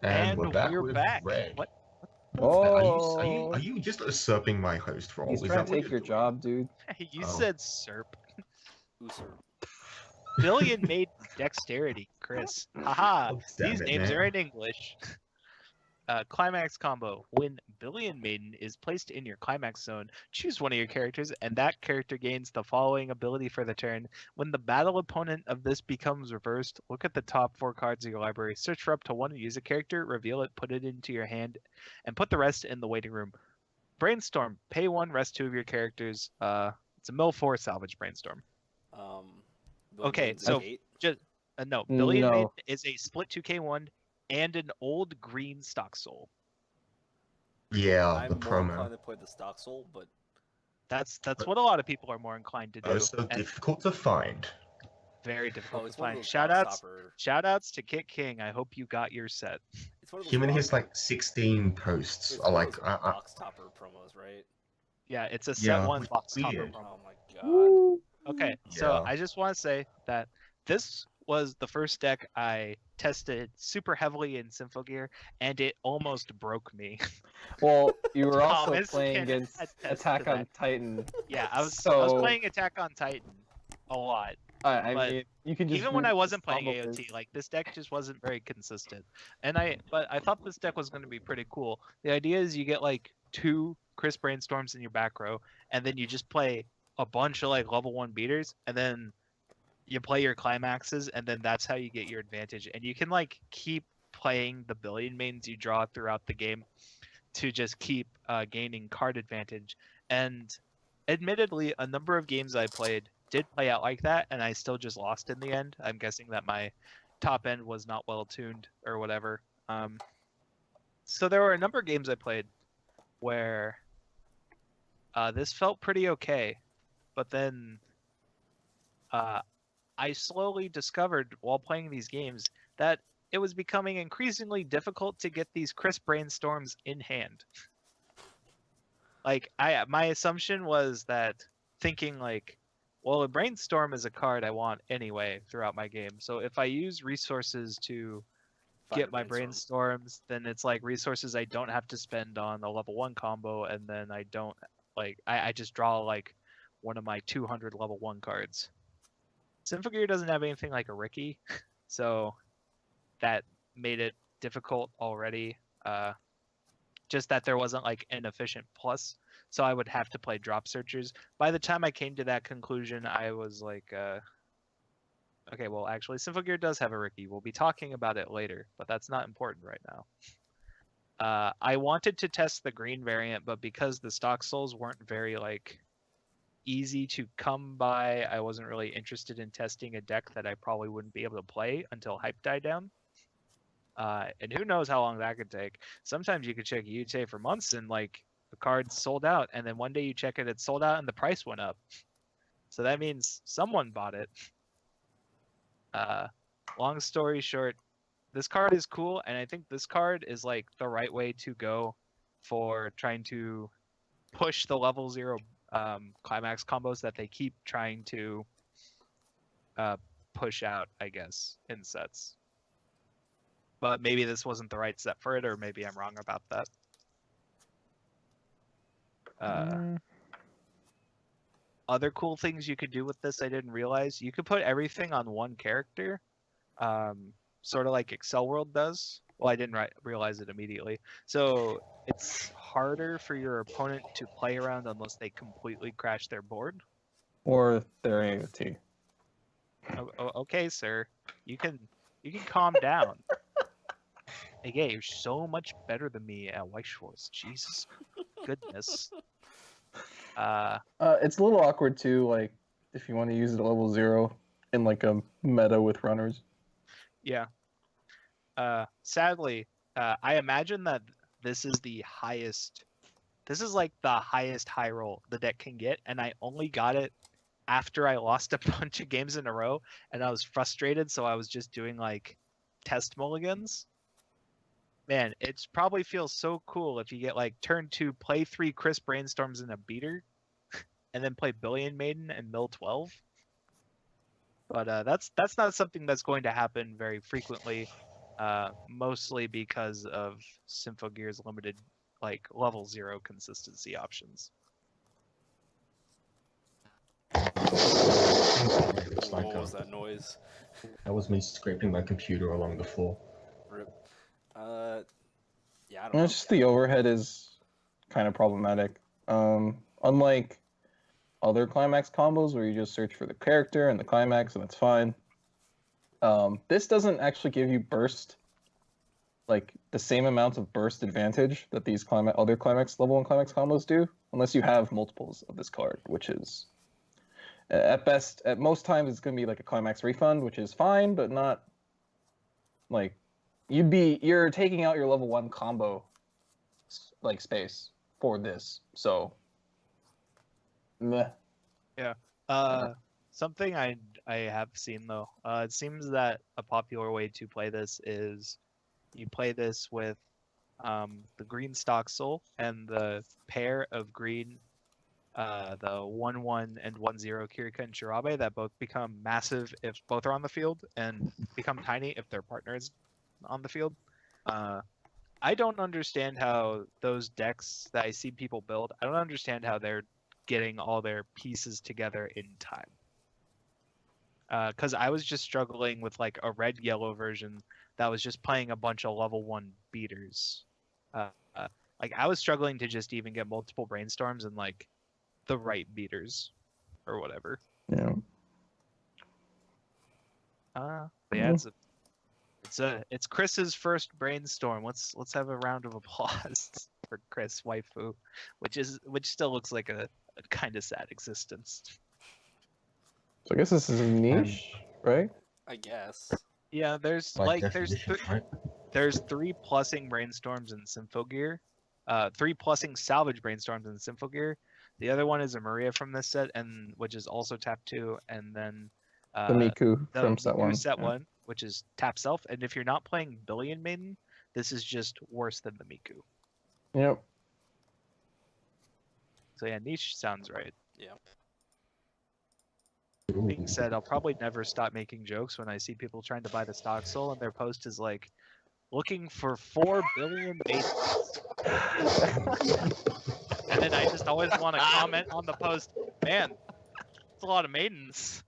And we're And back we're with back. Red. What? Are Oh, you just usurping my host role? he's Is trying that to what take you're your doing? job, dude. You Oh. said SERP. Usurp. Billion made dexterity, Chris. Haha. Oh, damn These it, names man. are in English. Climax combo. When Billion Maiden is placed in your climax zone, choose one of your characters, and that character gains the following ability for the turn. When the battle opponent of this becomes reversed, look at the top 4 cards of your library, search for up to 1, use a character, reveal it, put it into your hand, and put the rest in the waiting room. Brainstorm. Pay 1, rest 2 of your characters. It's a mill 4 salvage brainstorm. Okay, so just no. Billion Maiden is a split 2k1 and an old green stock soul. Yeah, I'm the more promo. inclined to play the stock soul, but That's what a lot of people are more inclined to do. Oh, so difficult to find. Very difficult to it's one of find. those Shout outs to Kit King. I hope you got your set. It's one of those Him and box, his like 16 posts it's are one of like those box topper promos, right? Yeah, it's a set 1 which box is topper weird. promo. Oh my god. Okay, so I just want to say that this was the first deck I tested super heavily in Symphogear, and it almost broke me. Well, you were also Thomas playing can against attest Attack to on that. Titan. Yeah, I was So- playing Attack on Titan a lot. I But mean, you can just Even when I read wasn't the playing combo AOT, list. like this deck just wasn't very consistent. But I thought this deck was going to be pretty cool. The idea is you get like 2 Crisp Brainstorms in your back row, and then you just play a bunch of like level 1 beaters, and then you play your climaxes, and then that's how you get your advantage. And you can like keep playing the Billion Maidens you draw throughout the game to just keep gaining card advantage. And admittedly, a number of games I played did play out like that, and I still just lost in the end. I'm guessing that my top end was not well tuned or whatever. So there were a number of games I played where this felt pretty okay, but then I slowly discovered while playing these games that it was becoming increasingly difficult to get these crisp brainstorms in hand. Like my assumption was that thinking like, well, a brainstorm is a card I want anyway throughout my game. So if I use resources to get my brainstorms, then it's like resources I don't have to spend on a level 1 combo, and then I don't like I just draw like one of my 200 level 1 cards. Symphogear doesn't have anything like a Ricky, so that made it difficult already. Just that there wasn't like an efficient plus, so I would have to play drop searchers. By the time I came to that conclusion, I was like, okay, well, actually, Symphogear does have a Ricky. We'll be talking about it later, but that's not important right now. I wanted to test the green variant, but because the stock souls weren't very like easy to come by, I wasn't really interested in testing a deck that I probably wouldn't be able to play until hype died down. And who knows how long that could take. Sometimes you could check UTA for months and like the card's sold out, and then one day you check it, it's sold out and the price went up. So that means someone bought it. Long story short, this card is cool, and I think this card is like the right way to go for trying to push the level 0 climax combos that they keep trying to push out, I guess, in sets. But maybe this wasn't the right set for it, or maybe I'm wrong about that. Other cool things you could do with this I didn't realize. You could put everything on one character, sort of like Excel World does. Well, I didn't realize it immediately. So it's harder for your opponent to play around unless they completely crash their board. Or their AOT. Okay, sir. You can calm down. Hey, you're so much better than me at Weiss Schwarz. Jesus. Goodness. It's a little awkward too, like if you want to use it at level 0 in like a meta with runners. Yeah. Sadly, I imagine that this is the highest. This is like the highest high roll the deck can get, and I only got it after I lost a bunch of games in a row, and I was frustrated, so I was just doing like test mulligans. Man, it probably feels so cool if you get like turn 2, play 3 crisp brainstorms in a beater, and then play Billion Maiden and mill 12. But that's not something that's going to happen very frequently. mostly because of Symphogear's limited like level 0 consistency options. It's like, What was that noise? that was me scraping my computer along the floor. Rip. Yeah, I don't And know. it's just the overhead is kind of problematic. Unlike other climax combos where you just search for the character and the climax and it's fine. This doesn't actually give you burst, like the same amount of burst advantage that these other climax level 1 climax combos do, unless you have multiples of this card, which is at best, at most times, it's going to be like a climax refund, which is fine, but not like you're taking out your level 1 combo like space for this. So, meh. Something I have seen though, it seems that a popular way to play this is you play this with the green stock soul and the pair of green the 1/1 and 1/0 Kirika and Shirabe that both become massive if both are on the field and become tiny if their partner is on the field. I don't understand how those decks that I see people build, I don't understand how they're getting all their pieces together in time. Because I was just struggling with like a red-yellow version that was just playing a bunch of level 1 beaters. Like I was struggling to just even get multiple brainstorms and like the right beaters or whatever. Yeah. But yeah, it's Chris's first brainstorm. Let's have a round of applause for Chris waifu, which still looks like a kind of sad existence. So I guess this is a niche, right? I guess. Yeah, there's By there's definition, right? there's 3 plussing brainstorms in Symphogear, 3 plussing salvage brainstorms in Symphogear. The other one is a Maria from this set, and which is also tap 2, and then The Miku the from set Miku 1. set 1, which is tap self. And if you're not playing Billion Maiden, this is just worse than the Miku. Yep. So yeah, niche sounds right. Yeah. Being said, I'll probably never stop making jokes when I see people trying to buy the stock soul and their post is like, looking for 4 billion maidens. And then I just always want to comment on the post, man, it's a lot of maidens.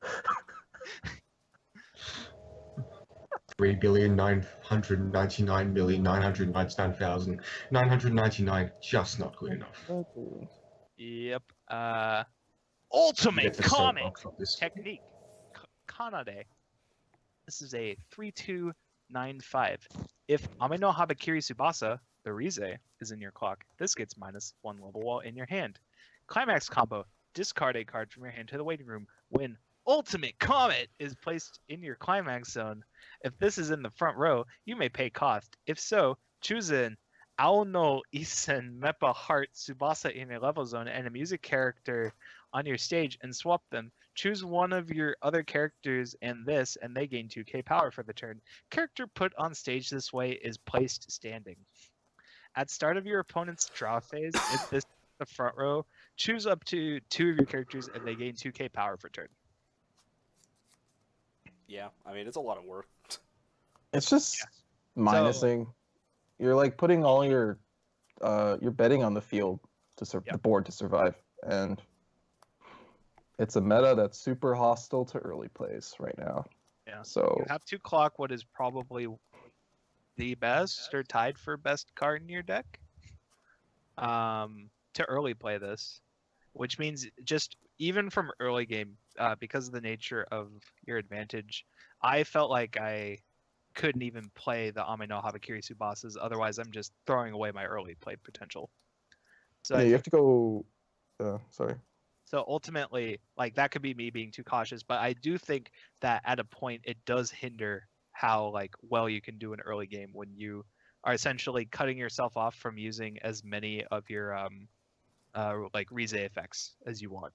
3,999,999,999, just not good enough. Yep. Ultimate Get the Comet soapbox on this. Technique. Kanade. This is a 3/2/9/5. If Ameno Habakiri Tsubasa, the Rize, is in your clock, this gets -1 level while in your hand. Climax combo. Discard a card from your hand to the waiting room. When Ultimate Comet is placed in your climax zone, if this is in the front row, you may pay cost. If so, choose an Aono Isen Mepa Heart Tsubasa in your level zone and a music character on your stage and swap them. Choose one of your other characters and this, and they gain 2k power for the turn. Character put on stage this way is placed standing. At start of your opponent's draw phase, if this is the front row, choose up to 2 of your characters and they gain 2k power for turn. Yeah, I mean, it's a lot of work. It's just minusing. You're like putting all your you're betting on the field to the board to survive, and it's a meta that's super hostile to early plays right now. Yeah. So You have to clock what is probably the best or tied for best card in your deck to early play this, which means just even from early game, because of the nature of your advantage, I felt like I couldn't even play the Ameno Habakiri Tsubasas, otherwise I'm just throwing away my early play potential. So yeah, you have to go. Sorry. So ultimately, like that could be me being too cautious, but I do think that at a point it does hinder how like well you can do an early game when you are essentially cutting yourself off from using as many of your like Rize effects as you want.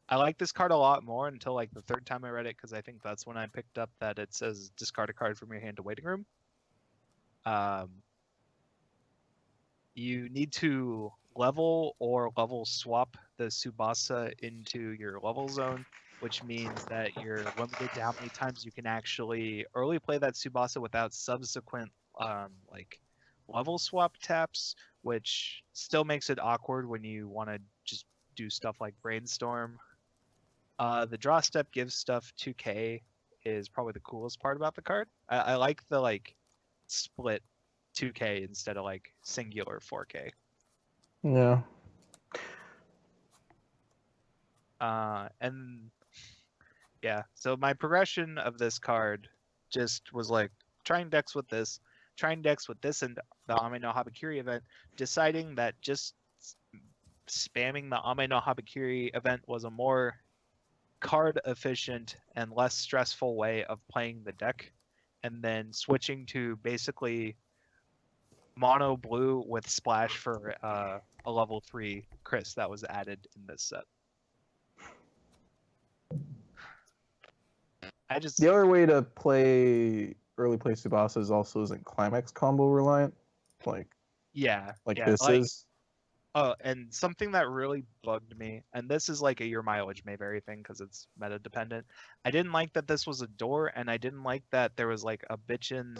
I like this card a lot more until like the 3rd time I read it, because I think that's when I picked up that it says discard a card from your hand to waiting room. You need to level or level swap the Tsubasa into your level zone which means that you're limited to how many times you can actually early play that Tsubasa without subsequent like level swap taps, which still makes it awkward when you want to just do stuff like Brainstorm. The draw step gives stuff 2k is probably the coolest part about the card. I like the like split 2k instead of like singular 4k. Yeah. And yeah, so my progression of this card just was like trying decks with this and the Ame no Habakiri event, deciding that just spamming the Ame no Habakiri event was a more card efficient and less stressful way of playing the deck, and then switching to basically mono blue with splash for a level 3 Chris that was added in this set. The other way to play early play Tsubasa also isn't climax combo reliant, like this is. Oh, and something that really bugged me, and this is like a your mileage may vary thing because it's meta dependent. I didn't like that this was a door, and I didn't like that there was like a bitchin'.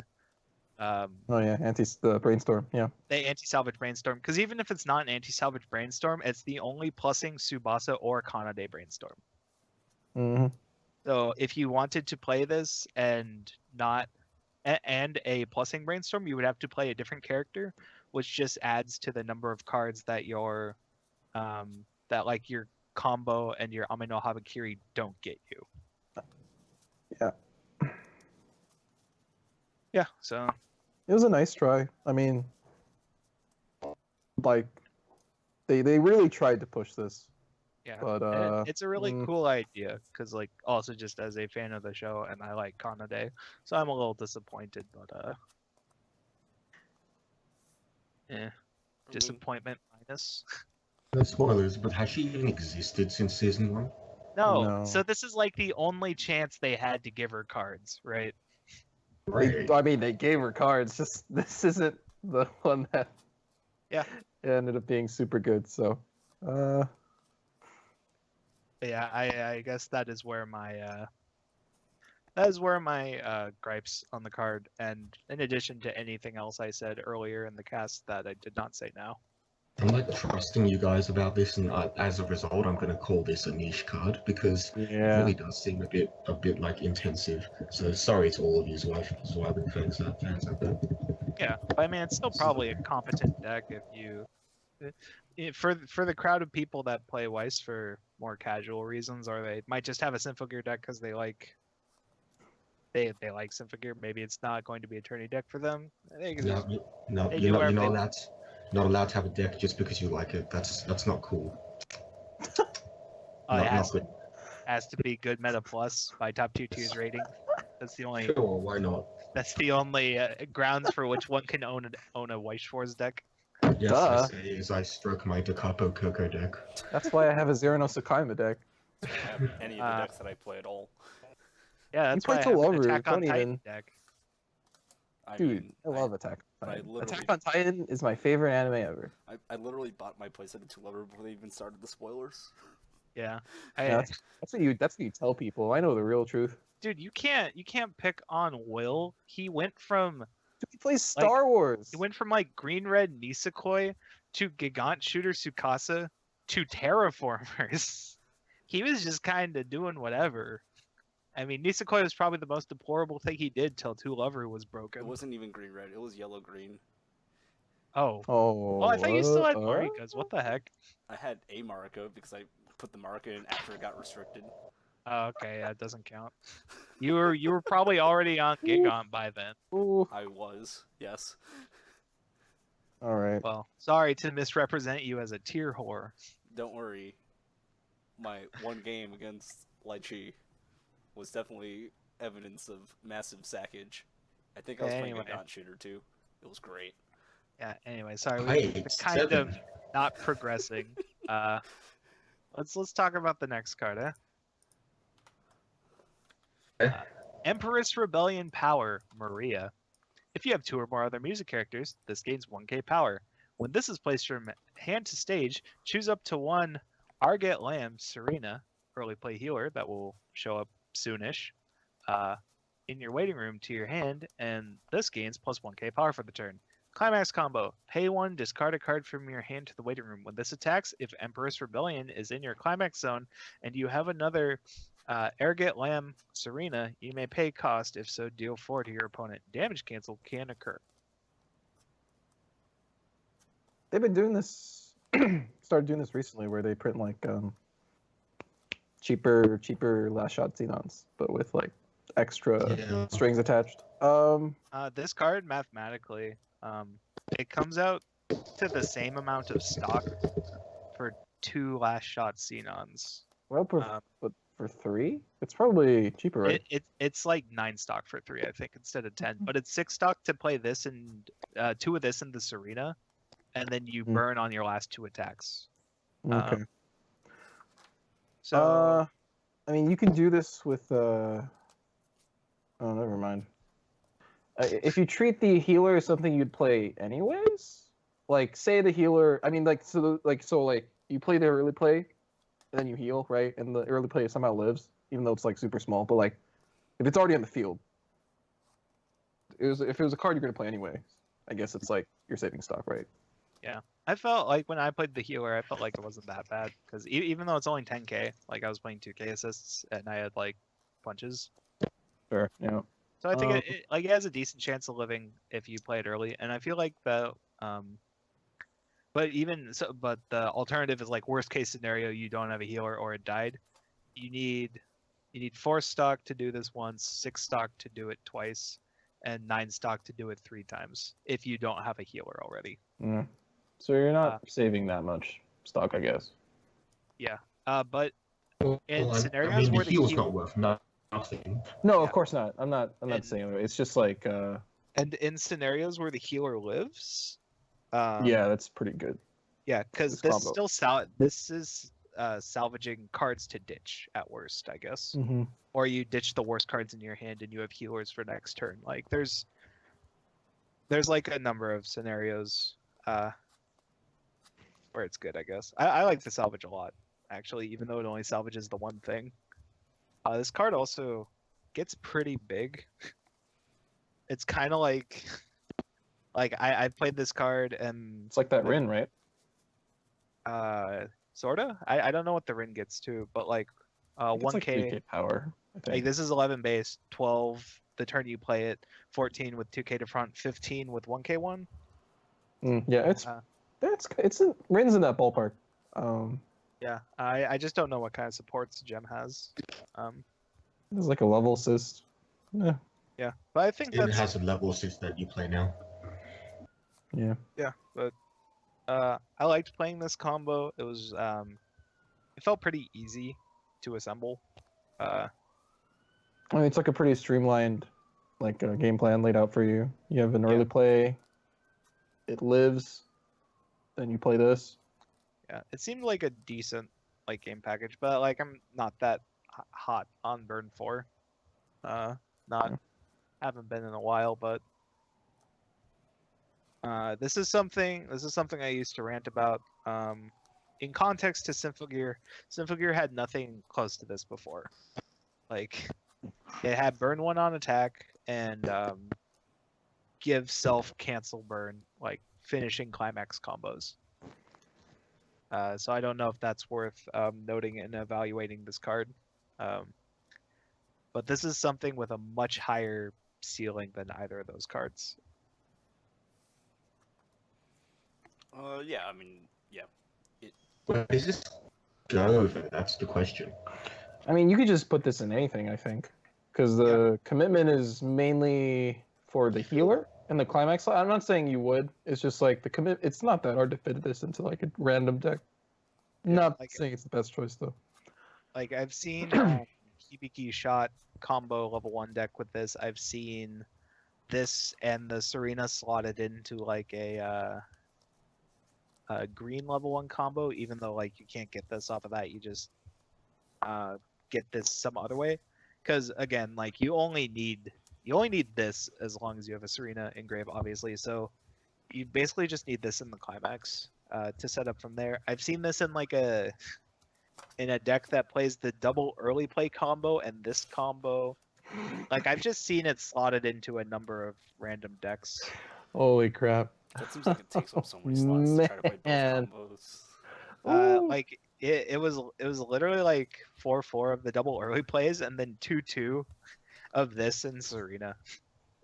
Oh yeah, the brainstorm. Yeah. The anti-salvage brainstorm, because even if it's not an anti-salvage brainstorm, it's the only plussing Tsubasa or Kanade brainstorm. Mm-hmm. So if you wanted to play this and not and a plussing brainstorm, you would have to play a different character, which just adds to the number of cards that your that like your combo and your Ame no Habakiri don't get you. Yeah. Yeah, so it was a nice try. I mean, like they really tried to push this. Yeah, but it's a really cool idea because like also just as a fan of the show and I like Kanade, so I'm a little disappointed, but disappointment minus. No spoilers, but has she even existed since season 1? No, so this is like the only chance they had to give her cards, right? Right. I mean, they gave her cards. Just this isn't the one that ended up being super good. So, yeah, I guess that is where my gripes on the card, and in addition to anything else I said earlier in the cast that I did not say now. I'm like trusting you guys about this, and as a result, I'm going to call this a niche card because it really does seem a bit like intensive. So sorry to all of you who have been fans out there. Yeah, I mean it's still probably a competent deck if you, for the crowd of people that play Weiss for more casual reasons, or they might just have a Symphogear deck because they like Symphogear. Maybe it's not going to be a tourney deck for them. Not allowed to have a deck just because you like it. That's not cool. It has to be good meta plus by top 2 tiers rating. That's the only. Sure, why not? That's the only grounds for which one can own a Weiss Schwarz deck. Yes, Duh. I say as I stroke my Da Capo Coco deck. That's why I have a Zero no Tsukaima deck. I don't have any of the decks that I play at all. Yeah, that's why I have an Attack on Titan deck. Dude, I love Attack on I Titan. literally- Attack on Titan is my favorite anime ever. I literally bought my playset of 2-lever before they even started the spoilers. Yeah, That's what you tell people. I know the real truth. dude, you can't pick on Will. He went from Dude, he plays Star Wars. He went from like Green Red Nisekoi to Gigant Shooter Tsukasa to Terraformers. He was just kind of doing whatever. I mean, Nisekoi was probably the most deplorable thing he did till 2-lever was broken. It wasn't even green red. It was yellow green. Oh. Oh. Well, I thought you still had Marika's. What the heck? I had a Marika because I put the Marika in after it got restricted. Oh, okay, that doesn't count. You were probably already on Gigant by then. Ooh. I was, yes. All right. Well, sorry to misrepresent you as a tier whore. Don't worry. My one game against Lychee was definitely evidence of massive sackage. I think I was playing a Gaunt Shooter too. It was great. Yeah, anyway, sorry, we're kind of not progressing. Let's talk about the next card, Empress Rebellion Power, Maria. If you have 2 or more other music characters, this gains 1k power. When this is placed from hand to stage, choose up to 1 Arget Lamb, Serena, early play healer that will show up soonish in your waiting room to your hand, and this gains plus 1k power for the turn. Climax combo. Pay 1, discard a card from your hand to the waiting room. When this attacks, if Empress Rebellion is in your climax zone and you have another Arrogant Lamb Serena, you may pay cost. If so, deal 4 to your opponent. Damage cancel can occur. They've been doing this, started doing this recently, where they print like cheaper last shot Xenons, but with like extra strings attached. This card mathematically, it comes out to the same amount of stock for 2 last shot Xenons. Well, but for 3, it's probably cheaper, right? It's like 9 stock for 3, I think, instead of 10. But it's 6 stock to play this and 2 of this in the Serena, and then you burn on your last 2 attacks. Okay. So I mean, you can do this with oh, never mind. If you treat the healer as something you'd play anyways, like say the healer, I mean, like so you play the early play, and then you heal, right? And the early play somehow lives, even though it's like super small. But like, if it's already on the field, if it was a card you're gonna play anyway, I guess it's like you're saving stock, right? yeah, I felt like when I played the healer, I felt like it wasn't that bad because even though it's only 10k, like I was playing 2k assists and I had like punches. Sure. Yeah. So I think it has a decent chance of living if you play it early, and I feel like the but the alternative is like worst case scenario, you don't have a healer or it died. You need 4 stock to do this once, 6 stock to do it twice, and 9 stock to do it 3 times if you don't have a healer already. Yeah. So you're not saving that much stock, I guess. Yeah. But in scenarios I mean, where the heal's not worth nothing. No, of course not. I'm not saying it. It's just like and in scenarios where the healer lives, yeah, that's pretty good. Yeah, because this is salvaging cards to ditch at worst, I guess. Mm-hmm. Or you ditch the worst cards in your hand and you have healers for next turn. Like there's like a number of scenarios where it's good, I guess. I like to salvage a lot, actually, even though it only salvages the one thing. This card also gets pretty big. It's kind of like I played this card and it's like that Rin, right? Sorta. I don't know what the Rin gets to, but like 1k like 3K power. I think. Like this is 11 base, 12 the turn you play it, 14 with 2k to front, 15 with 1k one. Yeah, Rin's in that ballpark. Yeah, I just don't know what kind of supports Gem has. It's like a level assist. Yeah. Yeah, but I think it has a level assist that you play now. Yeah. Yeah, but I liked playing this combo. It was it felt pretty easy to assemble. I mean, it's like a pretty streamlined, like game plan laid out for you. You have an early play. It lives. Then you play this. Yeah, it seemed like a decent like game package, but like I'm not that hot on Burn 4. Haven't been in a while, but this is something I used to rant about. In context to Symphogear had nothing close to this before. Like it had burn 1 on attack and give self cancel burn, like finishing climax combos. So I don't know if that's worth noting and evaluating this card. But this is something with a much higher ceiling than either of those cards. Yeah, I mean, yeah. Where does this go? That's the question. I mean, you could just put this in anything, I think, because the commitment is mainly for the healer and the climax. I'm not saying you would. It's just like the commit. It's not that hard to fit this into like a random deck. Not saying it's the best choice though. Like I've seen Hibiki shot combo level 1 deck with this. I've seen this and the Serena slotted into like a green level 1 combo, even though like you can't get this off of that. You just get this some other way, because again, like you only need this as long as you have a Serena engrave, obviously. So you basically just need this in the climax to set up from there. I've seen this in like a in a deck that plays the double early play combo and this combo. Like, I've just seen it slotted into a number of random decks. Holy crap. That seems like it takes up so many slots to try to play Man. both combos. Like it was literally like 4-4 of the double early plays and then 2-2 of this and Serena.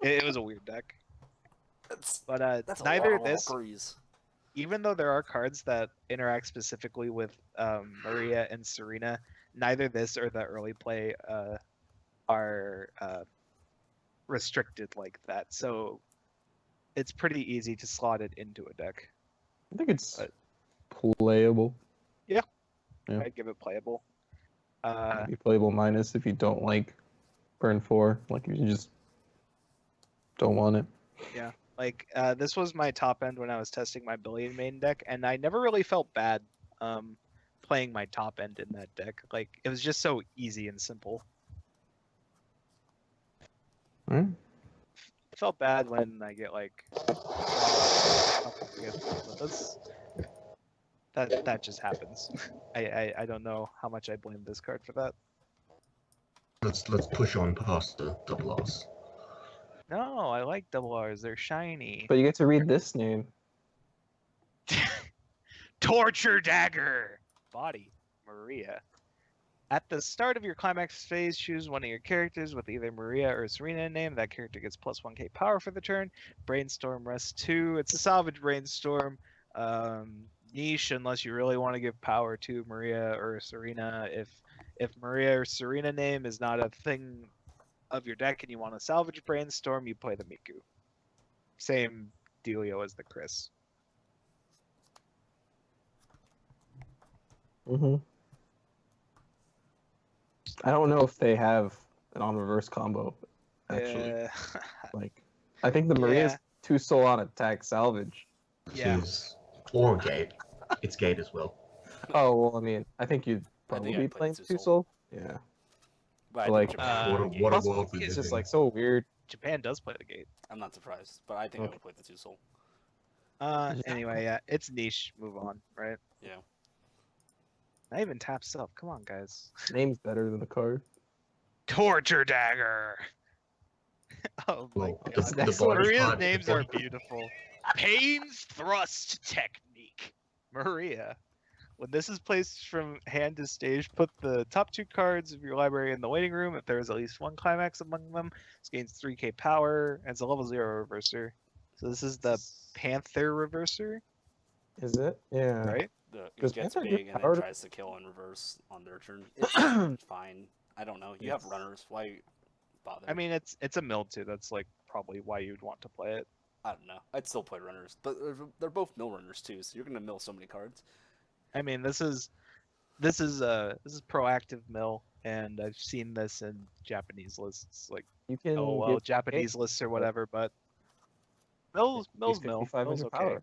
It was a weird deck. But That's neither a lot this, of Valkyries. even though there are cards that interact specifically with Maria and Serena, neither this or the early play are restricted like that. So it's pretty easy to slot it into a deck. I think it's playable. Yeah. I'd give it playable. Maybe playable minus if you don't like burn 4. Like, if you just don't want it. Yeah. Like, this was my top end when I was testing my Billion main deck, and I never really felt bad playing my top end in that deck. Like, it was just so easy and simple. Alright. I felt bad when I get, like, that just happens. I don't know how much I blame this card for that. Let's push on past the double R's. No, I like double R's. They're shiny. But you get to read this name. Torture Dagger! Body, Maria. At the start of your climax phase, choose one of your characters with either Maria or Serena in name. That character gets plus 1k power for the turn. Brainstorm rest 2. It's a salvage brainstorm. Niche unless you really want to give power to Maria or Serena. If Maria or Serena name is not a thing of your deck and you want to salvage brainstorm, you play the Miku. Same dealio as the Chris. I don't know if they have an on reverse combo. Actually, like, I think the Maria's 2 soul on attack salvage. Yeah. Or gate. It's gate as well. Oh well, I mean, I think you'd probably be playing 2 soul. Yeah. But Like, what a world we it's live just in. like so weird. Japan does play the gate. I'm not surprised, but I think I would play the 2 soul. Anyway, yeah, it's niche. Move on, right? Yeah. Not even taps up. Come on, guys. Name's better than the card. Torture Dagger. Oh my Well, god. the body Maria's part- names the are body- beautiful. Pain's Thrust Technique. Maria. When this is placed from hand to stage, put the top 2 cards of your library in the waiting room. If there is at least 1 climax among them, it gains 3k power, and it's a level 0 reverser. So this is the Panther reverser, Is it? Yeah. right? It Does gets Panther big get and power then to- tries to kill in reverse on their turn. It's fine. I don't know. You have Yes. runners. Why bother? I mean, it's a mill too. That's like probably why you'd want to play it. I don't know. I'd still play runners, but they're both mill runners too. So you're gonna mill so many cards. I mean, this is proactive mill, and I've seen this in Japanese lists, like You can. oh well, give Japanese eight, lists or whatever. But mill's mill. 500 Mill's okay. power.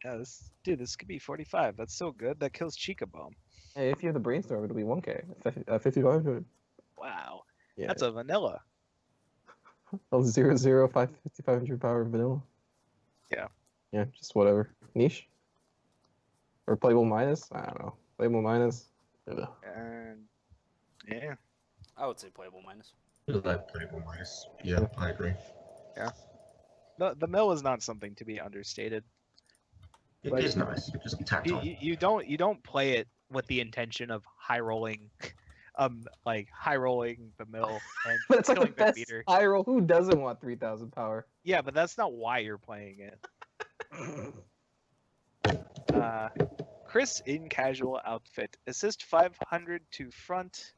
Yeah, this could be 45. That's so good. That kills Chica Bomb. Hey, if you have the brainstorm, it'll be 1k. 5500. Wow, Yeah. that's a vanilla. Oh, 0, 500 power vanilla. Yeah. Yeah, just whatever. Niche? Or playable minus? I don't know. Playable minus? Ugh. And yeah, I would say playable minus. Like playable minus. Yeah, I agree. the mill is not something to be understated. It Like, is nice. Just tacked on. You don't play it with the intention of high rolling, high rolling the mill and But it's like the killing the best beater. high roll. Who doesn't want 3000 power? Yeah, but that's not why you're playing it. Chris in casual outfit, assist 500 to front,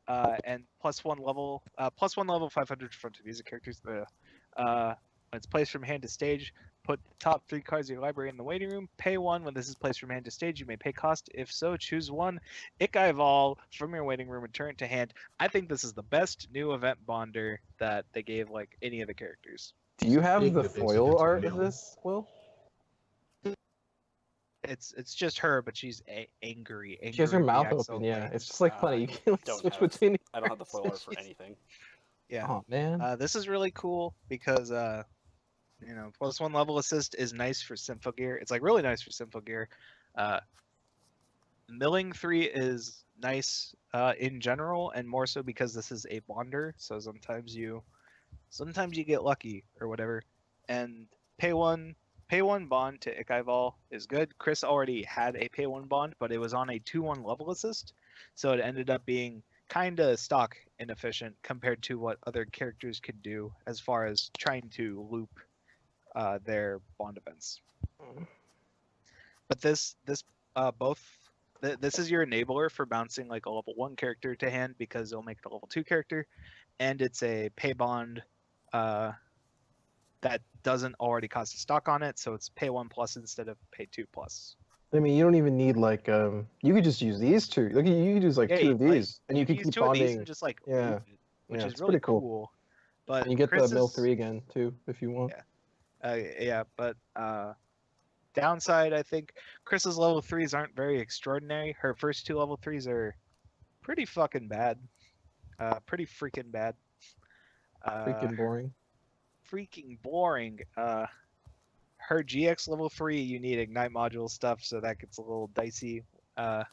and +1 level 500 to front to music characters. When it's placed from hand to stage, put the top 3 cards of your library in the waiting room. Pay 1 when this is placed from hand to stage. You may pay cost. If so, choose 1 Ikai from your waiting room and turn it to hand. I think this is the best new event bonder that they gave like any of the characters. Do you have Big the defense foil against art mill. of this, Will? It's just her, but she's angry. She has her mouth reacts open, so yeah. funny. It's just like funny. You can like, don't switch have- between the I don't have the foil art cards. for anything. Yeah. Oh, man. This is really cool because +1 level assist is nice for Symphogear. It's like really nice for Symphogear. milling 3 is nice in general, and more so because this is a bonder. So sometimes you get lucky or whatever. And pay one bond to Ikaival is good. Chris already had a pay 1 bond, but it was on a 2-1 level assist, so it ended up being kind of stock inefficient compared to what other characters could do as far as trying to loop their bond events. But this is your enabler for bouncing like a level 1 character to hand because it'll make it a level 2 character, and it's a pay bond that doesn't already cost a stock on it, so it's pay 1 plus instead of pay 2 plus. I mean, you don't even need like you could just use these two. Look, you could use like 2 of these, and you can use keep 2 of these bonding. and just like Yeah. loop it, which is it's really pretty cool. But And you get Chris's, the mill 3 again too if you want. But downside, I think Chris's level 3s aren't very extraordinary. Her first 2 level 3s are pretty fucking bad. Pretty freaking bad. Freaking boring. Freaking boring. Her GX level 3, you need Ignite module stuff, so that gets a little dicey. I've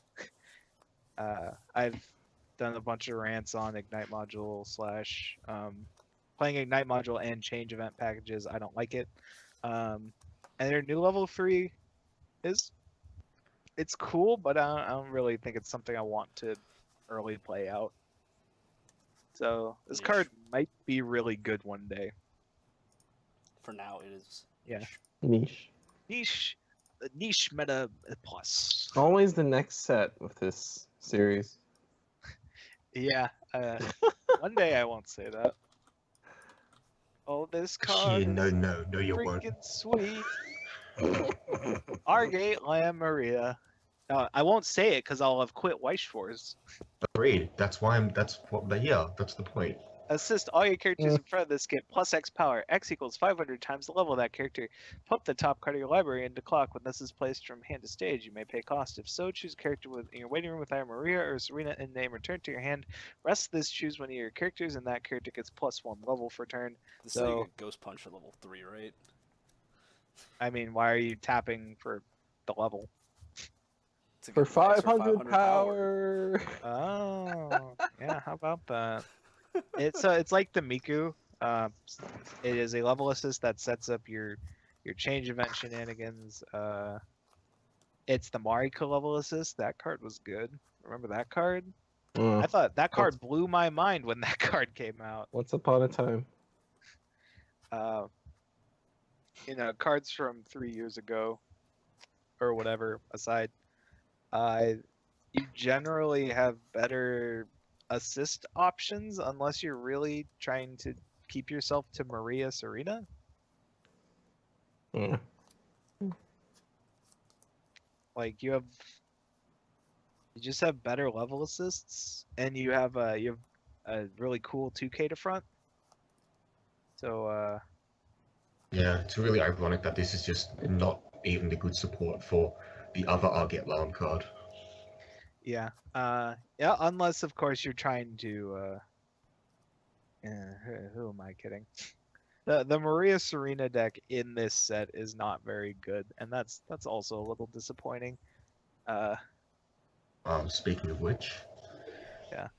done a bunch of rants on Ignite module / playing Ignite module and change event packages. I don't like it. And their new level 3 it's cool, but I don't really think it's something I want to early play out. So this card might be really good one day. For now, it is. Yeah. Niche. Niche meta plus. Always the next set with this series. Yeah. One day I won't say that. Oh, this card. No, you won't. Freaking sweet. Argate Lamb Maria. I won't say it because I'll have quit Weiss Schwarz. Agreed. That's the point. Assist all your characters in front of this get plus X power. X equals 500 times the level of that character. Put the top card of your library into clock. When this is placed from hand to stage, you may pay cost. If so, choose a character in your waiting room with either Maria or Serena in name. Return to your hand. Rest this, choose one of your characters, and that character gets +1 level for turn. This is like a Ghost Punch at level 3, right? I mean, why are you tapping for the level? For 500 power. Oh, yeah. How about that? It's like the Miku. It is a level assist that sets up your change event shenanigans. It's the Mariko level assist. That card was good. Remember that card? I thought that card blew my mind when that card came out. Once upon a time. Cards from 3 years ago, or whatever aside, you generally have better assist options unless you're really trying to keep yourself to Maria Serena. Yeah. Like you just have better level assists, and you have a really cool 2K to front. So yeah, it's really ironic that this is just not even the good support for the other Arget Lam card. Yeah. Unless of course you're trying to who am I kidding? The Maria Serena deck in this set is not very good, and that's also a little disappointing. Speaking of which. Yeah.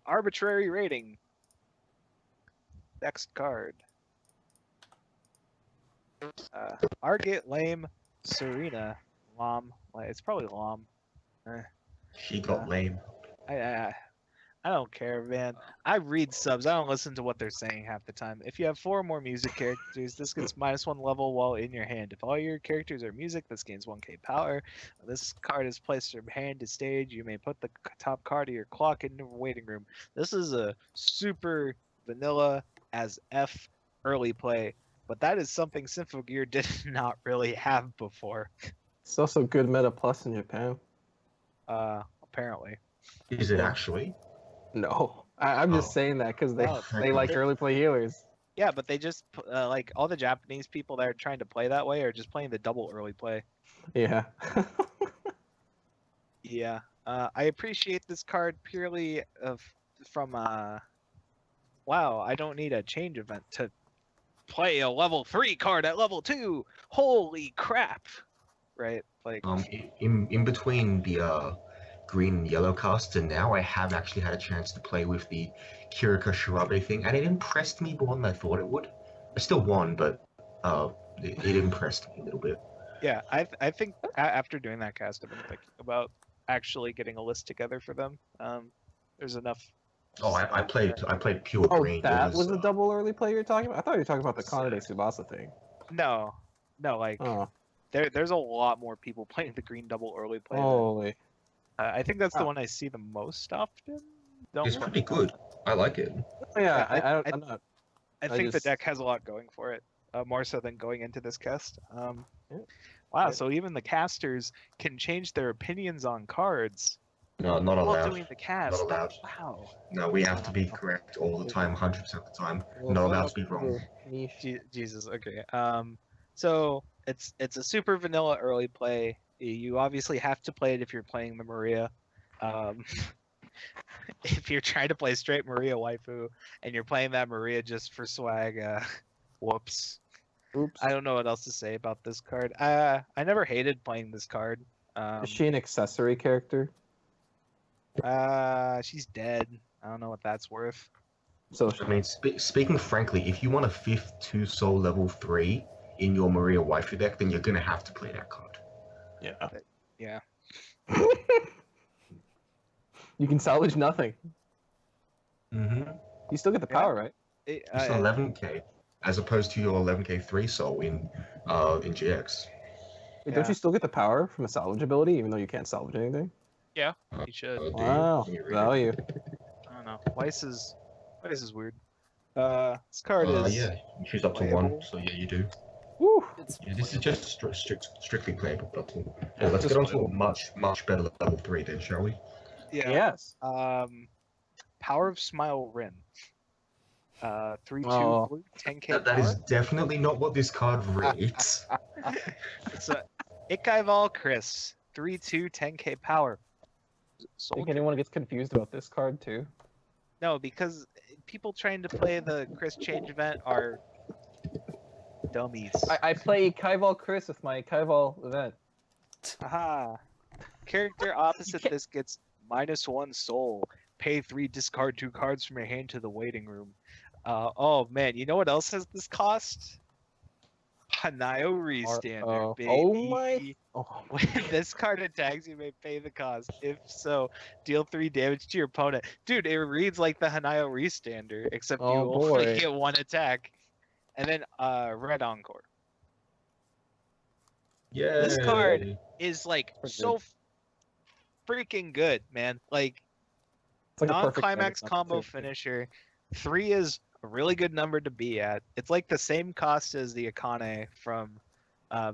Arbitrary rating. Next card. Argate Lame Serena. Lam. It's probably Lam. She got lame. I don't care, man. I read subs. I don't listen to what they're saying half the time. If you have 4 or more music characters, this gets -1 level while in your hand. If all your characters are music, this gains 1k power. When this card is placed from hand to stage, you may put the top card of your clock into a waiting room. This is a super vanilla as F early play, but that is something Symphogear did not really have before. It's also good meta plus in Japan. Apparently. Is it actually? No, I'm just saying that because they like early play healers. Yeah, but they just like all the Japanese people that are trying to play that way are just playing the double early play. Yeah. Yeah, I appreciate this card purely from wow, I don't need a change event to play a level 3 card at level 2. Holy crap! right? Like, In between the green and yellow casts, and now I have actually had a chance to play with the Kirika Shirabe thing, and it impressed me more than I thought it would. I still won, but it impressed me a little bit. yeah, I think after doing that cast, I've been thinking about actually getting a list together for them. There's enough. Oh, I played pure Oh, green. that was the double early play you're talking about? I thought you were talking about the Sad. Kanade Tsubasa thing. No, like Oh, there's a lot more people playing the green double early play. holy. I think that's the Oh. one I see the most often. Don't It's pretty good. I like it. Oh, yeah, I- I'm not. I I think the just- deck has a lot going for it, more so than going into this cast. Yeah. Wow, Yeah. so even the casters can change their opinions on cards No, not while allowed. doing the cast. Not allowed. Wow. No, we have to be correct all the time, 100% of the time. Not allowed to be wrong. Jesus. Okay. So it's a super vanilla early play. You obviously have to play it if you're playing the Maria. If you're trying to play straight Maria waifu and you're playing that Maria just for swag, whoops. Oops. I don't know what else to say about this card. I never hated playing this card. Is she an accessory character? She's dead. I don't know what that's worth. So I mean, speaking frankly, if you want a 5th 2 soul level 3 in your Maria waifu deck, then you're gonna have to play that card. yeah. Yeah. You can salvage nothing. Mm-hmm. You still get the power, right? It, It's 11k, as opposed to your 11k 3 soul in GX. Wait, don't Yeah. you still get the power from a salvage ability, even though you can't salvage anything? you should. Do you? Wow, Can you read it? value. I don't know. Weiss is weird. This card is Yeah, you choose up to playable. 1, so yeah, you do. Woo! It's Yeah, this is just strictly playable up to. Yeah, Let's just get on to a playable. much better level 3 then, shall we? yeah. Yes. Power of Smile Rin. 3/2 Oh. blue, 10k That power. is definitely not what this card reads. It's a Ikaival Chris. 3/2 10k power. I think Soldier. anyone gets confused about this card too. No, because people trying to play the Chris Change event are dummies. I play Kaival Chris with my Kaival event. Aha. Character opposite can't- this gets -1 soul. Pay 3, discard 2 cards from your hand to the waiting room. Oh man, you know what else has this cost? Hanayo Restander, baby. Oh my! Oh, When this card attacks, you may pay the cost. If so, deal 3 damage to your opponent. Dude, it reads like the Hanayo Restander, except Oh, you only boy. get 1 attack. And then Red Encore. Yeah. This card is like Pretty so freaking good, man. Like it's like a perfect non-climax magic combo number, too. finisher. 3 is a really good number to be at. It's like the same cost as the Akane from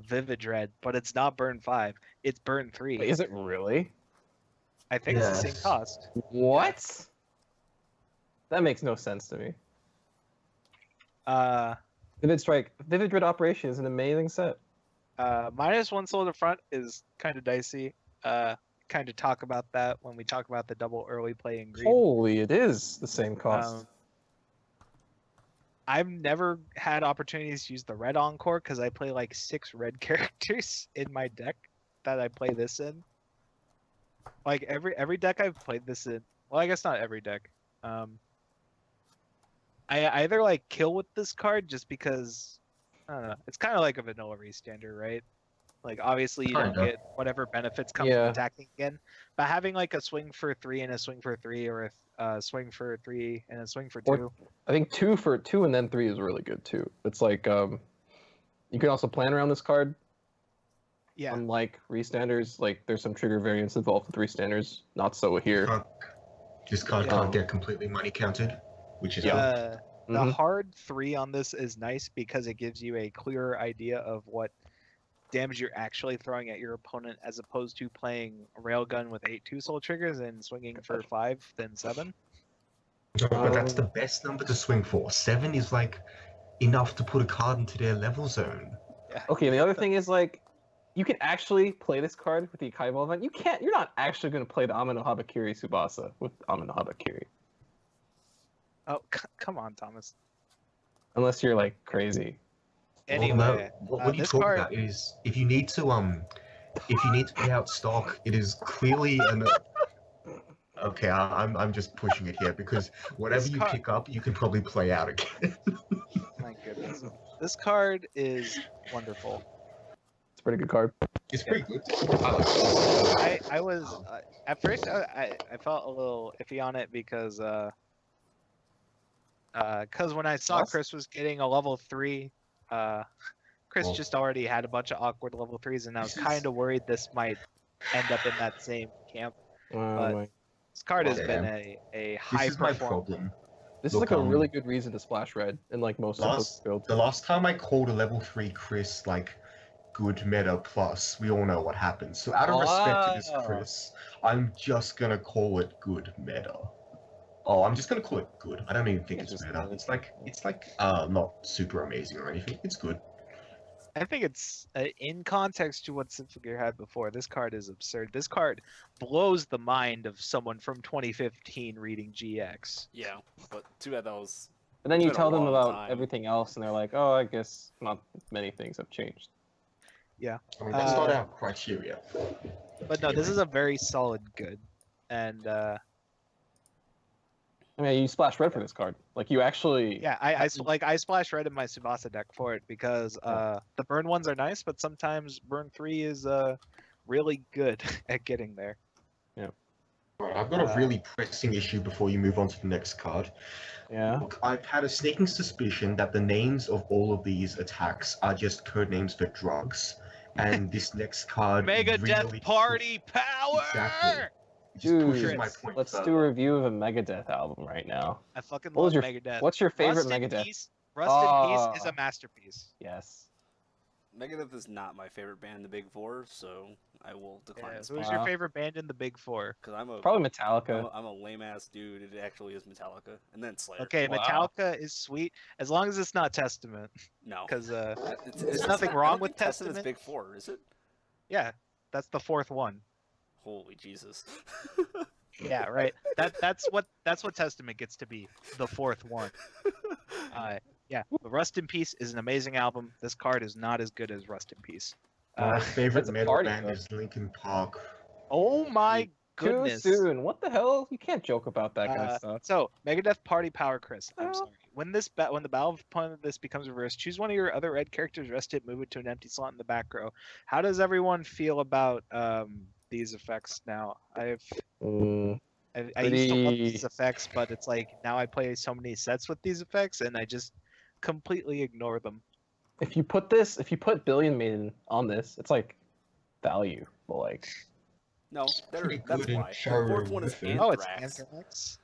Vivid Red, but it's not burn 5. It's burn 3. Wait, is it really? I think it's the same Yes. cost. What? That makes no sense to me. Vivid Strike, Vivid Red Operation is an amazing set. -1 soul to front is kind of dicey. Kind of talk about that when we talk about the double early play in green. Holy, it is the same cost. I've never had opportunities to use the red encore because I play like 6 red characters in my deck that I play this in. Like every deck I've played this in. Well, I guess not every deck. I either like kill with this card just because I don't know. It's kind of like a vanilla restander, right? Like obviously you don't Kinda. get whatever benefits come Yeah. from attacking again, but having like a swing for 3 and a swing for 3, or a swing for 3 and a swing for 2. Or- I think 2 for 2 and then 3 is really good too. It's like you can also plan around this card. Yeah. Unlike restanders, like there's some trigger variants involved with restanders. Not so here. This card Yeah. can't get completely money counted, which is The Mhm. hard 3 on this is nice because it gives you a clearer idea of what damage you're actually throwing at your opponent, as opposed to playing Railgun with 8 2-soul triggers and swinging for 5, then 7. No, but that's the best number to swing for. 7 is like enough to put a card into their level zone. Okay, and the other thing is like you can actually play this card with the Kaival event. You're not actually going to play the Amino Habakiri Tsubasa with Amino Habakiri. Oh, come on, Thomas. Unless you're like crazy. Anyway, Well, no, what are you this talking card- about is if you need to if you need to pay out stock, it is clearly an. Okay, I'm just pushing it here because whatever This you card- pick up, you can probably play out again. My goodness, this card is wonderful. It's a pretty good card. It's pretty good. I like it. I was at first I felt a little iffy on it because when I saw Us? Chris was getting a level 3, Chris Oh. just already had a bunch of awkward level 3s, and I was kind of worried this might end up in that same camp. But- Wait. This card has Yeah. been a This high is my performer. problem. This Look, is like a um, really good reason to splash red in like most Last- builds. The last time I called a level 3 Chris like good meta plus, we all know what happened. So out of respect to this Ah. Chris, I'm just gonna call it good meta. Oh, I'm just gonna call it good. I don't even think It's it's just meta. good. It's like not super amazing or anything. It's good. I think it's in context to what Symphogear had before. This card is absurd. This card blows the mind of someone from 2015 reading GX. Yeah, but too bad that was. And then It's you been a tell them long about time. everything else, and they're like, "Oh, I guess not many things have changed." I mean, that's not Uh, our criteria. But no, this is a very solid good. And I mean, you splash red for this card. Like you actually. yeah, I splash red in my Tsubasa deck for it because the burn ones are nice, but sometimes burn 3 is really good at getting there. Right, I've got a really pressing issue before you move on to the next card. Yeah. Look, I've had a sneaking suspicion that the names of all of these attacks are just code names for drugs, and this next card Mega really Death Party Power! Exactly. It just pushes Dude, my point let's further. do a review of a Megadeth album right now. I fucking What was love your Megadeth. What's your favorite Rust in Megadeth? Peace, Rust in Peace is Ah. a masterpiece. Yes. Megadeth is not my favorite band in the Big Four, so I will decline Yeah, this who's one. your Wow. favorite band in the Big Four? Because I'm a Probably Metallica. I'm a lame ass dude. It actually is Metallica, and then Slayer. Okay, Wow. Metallica is sweet as long as it's not Testament, No, because there's nothing wrong with Testament's Testament. Big Four, is it? yeah, that's the 4th one. Holy Jesus! Yeah, right. That's what Testament gets to be, the 4th one. Yeah, but Rust in Peace is an amazing album. This card is not as good as Rust in Peace. My favorite That's a metal party, band though. is Linkin Park. Oh my goodness. Too soon. What the hell? You can't joke about that kind of stuff. So, Megadeth Party Power, Chris. I'm Oh. sorry. When the battle point of this becomes reversed, choose one of your other red characters, rest it, move it to an empty slot in the back row. How does everyone feel about these effects now? I used to love Pretty- these effects, but it's like now I play so many sets with these effects, and I just completely ignore them. If you put Billion Maiden on this, it's like value. But like, No, pretty that's good in why. The Showroom 4th one is with it. Oh, it's Anthrax. Anthrax.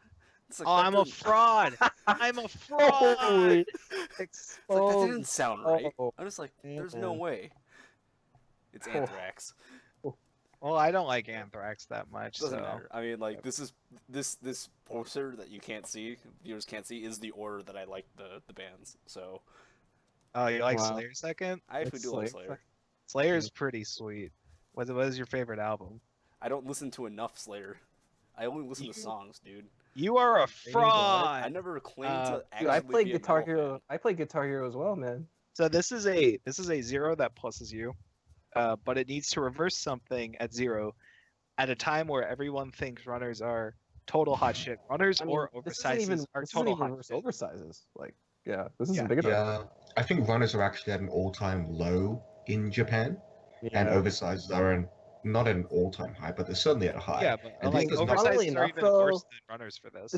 It's like, Oh, that I'm a didn't- fraud. I'm a fraud. It's like, that didn't sound right. Oh. I'm just like, there's no Man. way. It's Oh. Anthrax. Well, I don't like Anthrax that much. Doesn't so. matter. I mean, like this poster that you can't see, viewers can't see, is the order that I like the bands. So Oh, you like Wow. Slayer second? I actually It's do like Slayer. Slayer. Slayer's pretty sweet. What is your favorite album? I don't listen to enough Slayer. I only listen You- to songs, dude. You are a you go. I fraud. never claimed Uh, to actually dude, I played be a Guitar metal Hero. fan. I played Guitar Hero as well, man. So this is a 0 that pluses you, but it needs to reverse something at 0 at a time where everyone thinks runners are total hot shit. Runners I mean, or this isn't oversizes even are this isn't total even hot reverse shit. oversizes. Like, yeah, this is Yeah. big enough. Yeah, I think runners are actually at an all-time low in Japan, and oversizes are not at an all-time high, but they're certainly at a high. Yeah, but And like this does not- oversizes Funnily are enough, even though, worse than runners for this.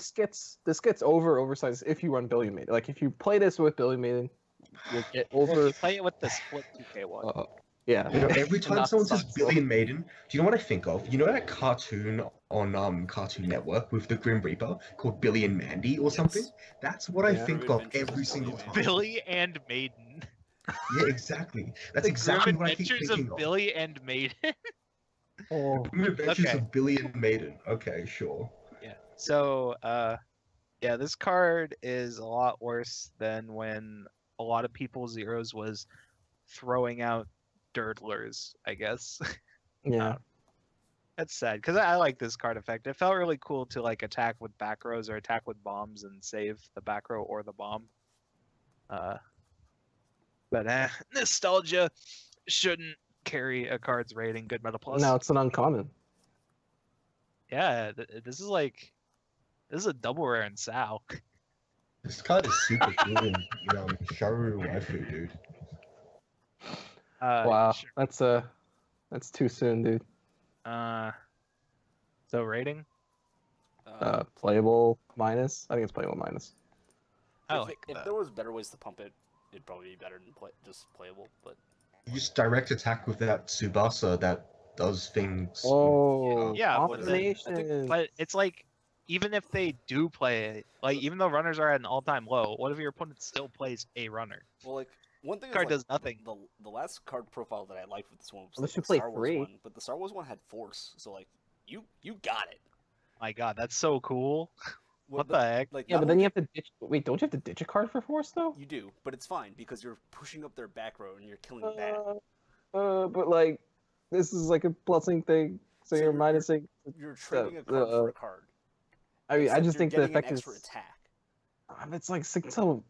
This gets over oversized if you run Billion Maiden. Like if you play this with Billion Maiden, you'll get Or if over. you play it with the split 2K one. Yeah. You know, every time Not someone says sucks. Billion Maiden, do you know what I think of? You know that cartoon on Cartoon Network with the Grim Reaper called Billy and Mandy or something? Yes. That's what I Yeah. think Grim of Adventures every of single Billy time. Billy and Maiden. Yeah, exactly. That's The exactly Grim what I keep Adventures thinking of of. Billy and Maiden. Oh. Grim Adventures Okay. of Billy and Maiden. Okay, sure. Yeah. So, yeah, this card is a lot worse than when a lot of people zeros was throwing out dirtlers, I guess. Yeah. That's sad because I like this card effect. It felt really cool to like attack with back rows or attack with bombs and save the back row or the bomb. But nostalgia shouldn't carry a card's rating good meta plus. No, it's an uncommon. Yeah, this is like this is a double rare in Sao. This card is super good in Sharu Waifu, dude. Wow, Sure. that's too soon, dude. So rating? Playable minus. I think it's playable minus. I like if that. there was better ways to pump it, it'd probably be better than just playable. But Use direct attack with that Tsubasa that does things. Oh, Yeah, what is it? I think- But it's like, even if they do play it, like even though runners are at an all-time low, what if your opponent still plays a runner? well, like one thing Card is, like, does nothing. The last card profile that I liked with this one was Unless like, you the play Star three. Wars one, but the Star Wars one had Force, so like you got it. My God, that's so cool. What the heck? Like, yeah, not but then only you have to ditch. Wait, don't you have to ditch a card for force though? you do, but it's fine because you're pushing up their back row and you're killing that. But like, this is like a blessing thing, so So you're you're- minusing. You're trading a card for a card. I mean, I Except just you're think the getting effect an is. extra attack, It's like so.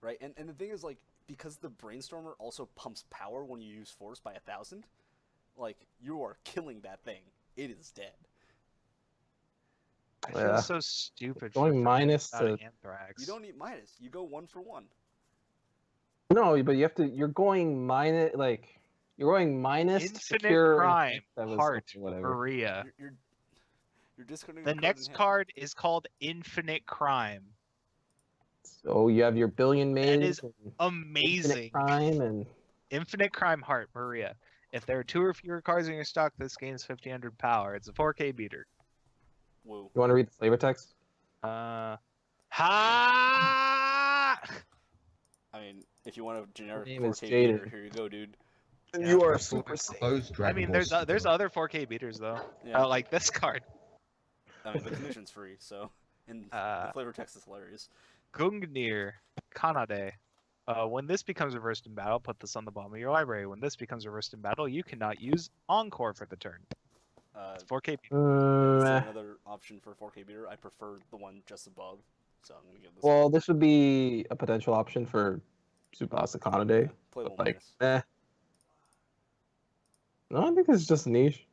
right? And the thing is, like, because the Brainstormer also pumps power when you use Force by 1,000, like you are killing that thing. It is dead. I feel Yeah. so stupid. Going minus to to. Anthrax. You don't need minus. You go 1-for-1. No, but you have to. You're going minus. Like, you're going minus to Infinite secure Crime, that was Heart, whatever. Maria. You're discarding The a card next in hand. card is called Infinite Crime. So you have your billion mains. is and Amazing. Infinite Crime and Infinite Crime Heart, Maria. If there are 2 or fewer cards in your stock, this gains 1500 power. It's a 4K beater. Woo. you want to read the flavor text? Ha! I mean, if you want a generic name is 4K beater, Jaden. here you go, dude. Yeah. You are super safe. Close I Dragon mean, Ball there's Super. other 4K beaters though. Yeah. Like this card. I mean, the commission's free, so and Uh, the flavor text is hilarious. Gungnir Kanade. When this becomes reversed in battle, put this on the bottom of your library. When this becomes reversed in battle, you cannot use Encore for the turn. It's 4K beater. Is there Uh, another option for 4K beater? I prefer the one just above, so I'm gonna give this. well, this would be a potential option for Tsubasa Kanade. playable But like, minus. No, I think this is just niche.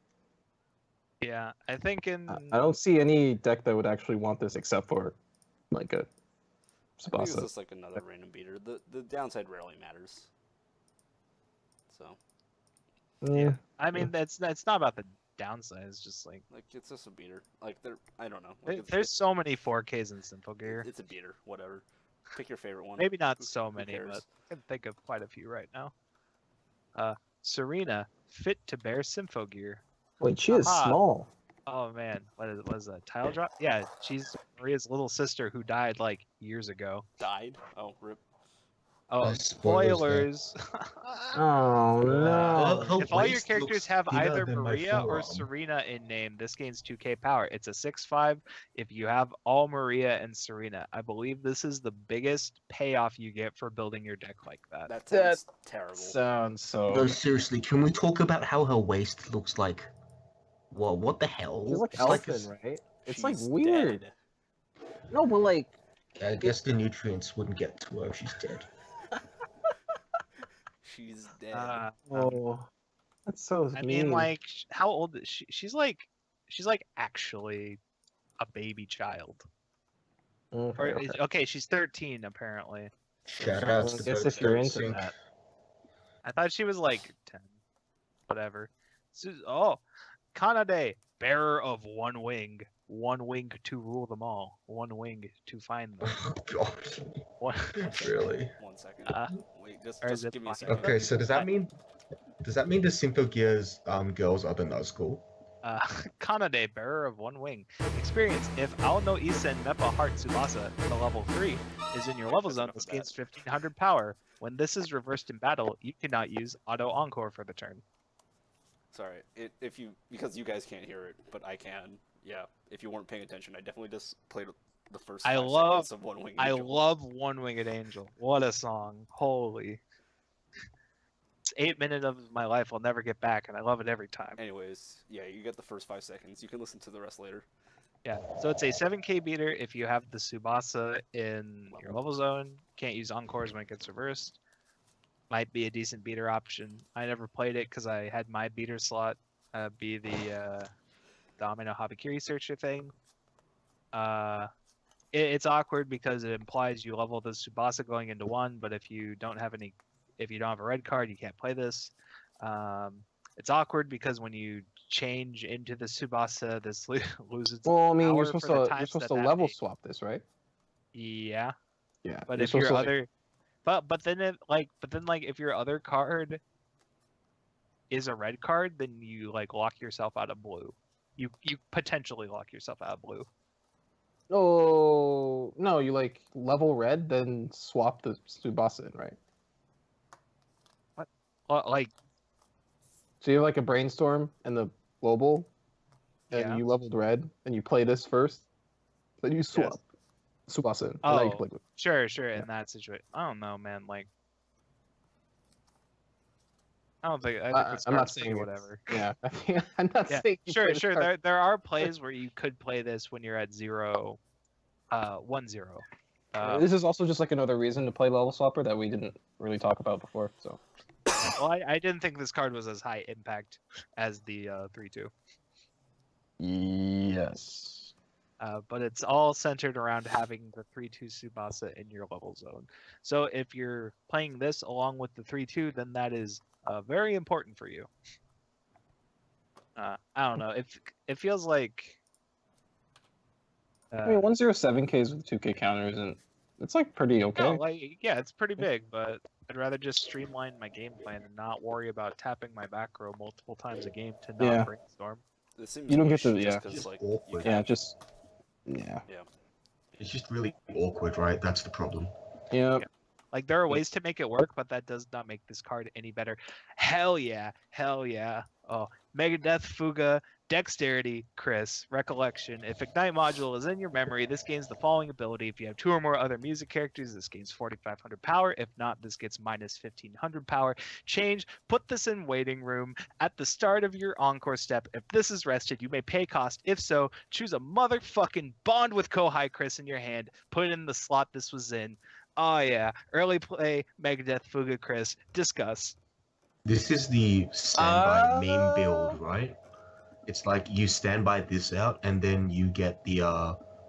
Yeah, I think in I don't see any deck that would actually want this except for like a I think it's Tsubasa. just like another random beater. The downside rarely matters. So Yeah. I mean that's not about the downside. It's just like it's just a beater. Like I don't know. Like, there's so many 4Ks in Symphogear. it's a beater. Whatever. Pick your favorite one. Maybe not Who- so who many, cares? but I can think of quite a few right now. Serena, fit to bear Symphogear. Wait, she is Aha. small. Oh man, what is that? Tile drop? Yeah, she's Maria's little sister who died like years ago. died. Oh, rip. Oh, spoilers spoilers! Oh no. Her If all your waist characters looks have thinner either than my Maria or forearm. Serena in name, this gains 2k power. It's a 6/5 if you have all Maria and Serena. I believe this is the biggest payoff you get for building your deck like that. That That sounds terrible. Sounds so. No, seriously, can we talk about how her waist looks like? Well, what the hell? She's like It's like Elfin, right? It's She's like weird. dead. No, but like I guess the nutrients wouldn't get to her if she's dead. She's dead. oh, that's so. I mean, like, how old is she? She's like actually a baby child. Okay, Okay, she's 13 apparently. Shout Well, out I to guess those if you're into sync. that. I thought she was like 10. Whatever. Oh, Kanade, bearer of one wing to rule them all, one wing to find them. Oh god, One... really? 1 second. Uh, Wait, just or is it give me a fine? second. Okay, so does that mean the Symphogear's girls are the Nuzgul? Kanade, bearer of one wing. Experience: if Ao no Isen Mepa Heart Tsubasa in the level 3 is in your level That's zone, enough this of gains 1500 power. When this is reversed in battle, you cannot use Auto Encore for the turn. Sorry, if you because you guys can't hear it, but I can. Yeah, if you weren't paying attention, I definitely just played the first. I 5 love- seconds of One Wing I Angel. love One Winged Angel. What a song! Holy, it's 8 minutes of my life I'll never get back, and I love it every time. Anyways, yeah, you get the first 5 seconds. You can listen to the rest later. Yeah, so it's a 7k beater if you have the Tsubasa in your level zone. Can't use Encores when it gets reversed. might be a decent beater option. I never played it because I had my beater slot be the Amino Habakiri searcher thing. It's awkward because it implies you level the Tsubasa going into 1, but if you don't have a red card, you can't play this. It's awkward because when you change into the Tsubasa, this loses. Well, I mean, you're power supposed for the to times that level may- swap this, right? Yeah, Yeah. but you're if your supposed to, other, but then if your other card is a red card, then you like lock yourself out of blue. You potentially lock yourself out of blue. Oh no, you like level red, then swap the Tsubasa in, right? Well, like So you have like a brainstorm and the global, and yeah. you leveled red, and you play this first, then you swap Tsubasa in, and now you can play with. Sure. Yeah. In that situation, I don't know, man. Like, I think this I'm not card's saying pretty it's- whatever. Yeah, I'm not Yeah, saying. you play this sure. card. There are plays where you could play this when you're at 0-1-0. This is also just like another reason to play level swapper that we didn't really talk about before. So Well, I didn't think this card was as high impact as the 3-2. yes, But it's all centered around having the 3-2 Tsubasa in your level zone. So if you're playing this along with the 3-2, then that is very important for you. I don't know. It feels like. I mean 107Ks with 2K counters, and it's like pretty okay. No, like yeah, it's pretty big, but I'd rather just streamline my game plan and not worry about tapping my back row multiple times a game to not Yeah. brainstorm. This seems You don't get niche to- just yeah. 'cause, Just like, awkward. Yeah, just yeah, It's just really awkward, right? That's the problem. yeah. Like there are ways to make it work, but that does not make this card any better. Hell yeah. Oh, Megadeth, Fuga, Dexterity, Chris, Recollection. If Ignite module is in your memory, this gains the following ability. If you have 2 or more other music characters, this gains 4,500 power. If not, this gets minus 1,500 power. Change. Put this in waiting room at the start of your encore step. If this is rested, you may pay cost. If so, choose a motherfucking bond with Kohai Chris in your hand. Put it in the slot this was in. Oh yeah, early play Megadeth Fuga Chris. Discuss. This is the standby meme build, right? It's like you standby this out, and then you get the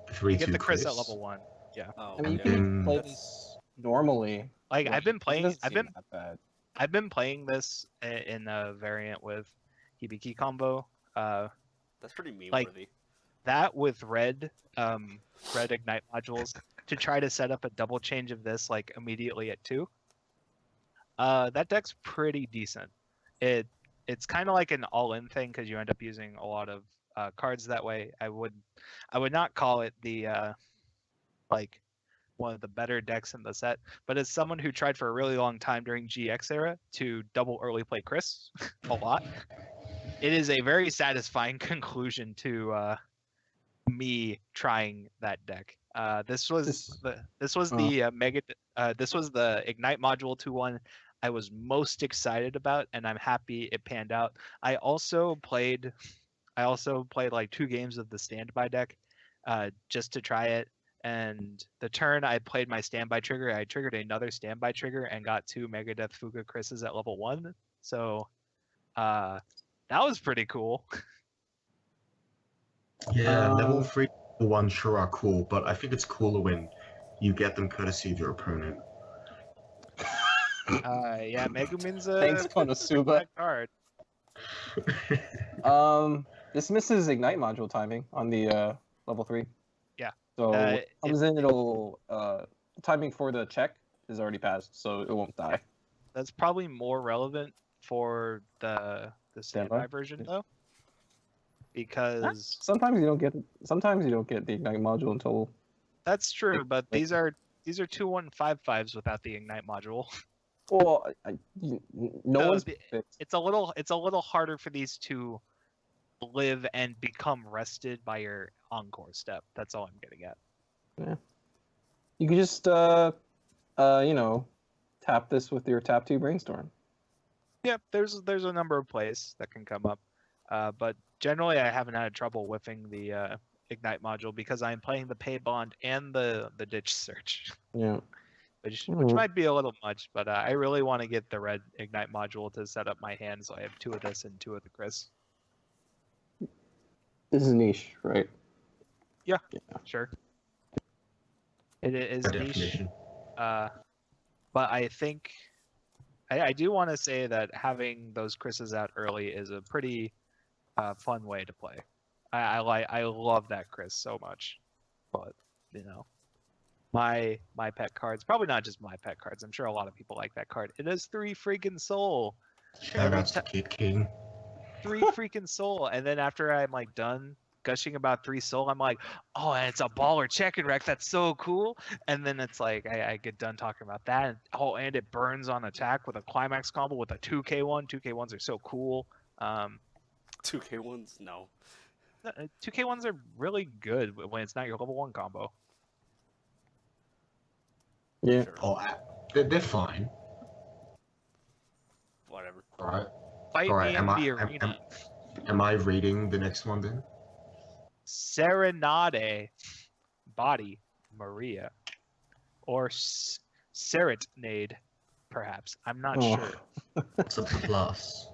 3-2 Get the Chris at level 1. Oh, I mean, you And can then- play this normally. Like Like, I've been it playing. doesn't I've seem been that bad. I've been playing this in a variant with Hibiki combo. that's pretty meme like- worthy. That with red ignite modules to try to set up a double change of this like immediately at 2. That deck's pretty decent. It's kind of like an all-in thing because you end up using a lot of cards that way. I would not call it the like one of the better decks in the set, but as someone who tried for a really long time during GX era to double early play Chris a lot, it is a very satisfying conclusion to me trying that deck. This was the Ignite module 2-1 I was most excited about, and I'm happy it panned out. I also played like 2 games of the standby deck just to try it. And the turn I played my standby trigger, I triggered another standby trigger and got 2 Megadeth Fuga Chris's at level 1. So that was pretty cool. Yeah, level 3 1 sure are cool, but I think it's cooler when you get them courtesy of your opponent. Yeah, Megumin's Thanks, Konosuba. card. This misses Ignite module timing on the level 3. Yeah. So when it it- comes in, it'll timing for the check is already passed, so it won't die. That's probably more relevant for the standby version Yes. though, because Sometimes you don't get the Ignite module until. that's true. But these are 2-1-5-5s without the Ignite module. Well, no So one's. It's a little harder for these to live and become rested by your encore step. That's all I'm getting at. You could just tap this with your tap 2 brainstorm. Yeah, there's a number of plays that can come up, but generally I haven't had trouble whiffing the Ignite module because I'm playing the pay bond and the ditch search. Yeah. which Mhm. might be a little much, but I really want to get the red Ignite module to set up my hand, so I have 2 of this and 2 of the Chris. This is niche, right? Sure. It is By niche, definition. but I think I do want to say that having those Chris's out early is a pretty fun way to play. I love that Chris so much, but you know, my pet cards, probably not just my pet cards. I'm sure a lot of people like that card. It has 3 freaking soul. Shout outs to Kid King. 3 freaking soul, and then after I'm like done gushing about 3 soul, I'm like, oh, and it's a baller check-in wreck. That's so cool. And then it's like I get done talking about that. And, oh, and it burns on attack with a climax combo with a 2k1. 2k1s are so cool. 2k1s? No. 2k1s are really good when it's not your level 1 combo. Yeah. Sure. Oh, they're fine. Whatever. All right. Fight All right. me in the arena. Am I reading the next one then? Serenade, body, Maria, or Serenade, perhaps. I'm not Oh. sure. It's a plus.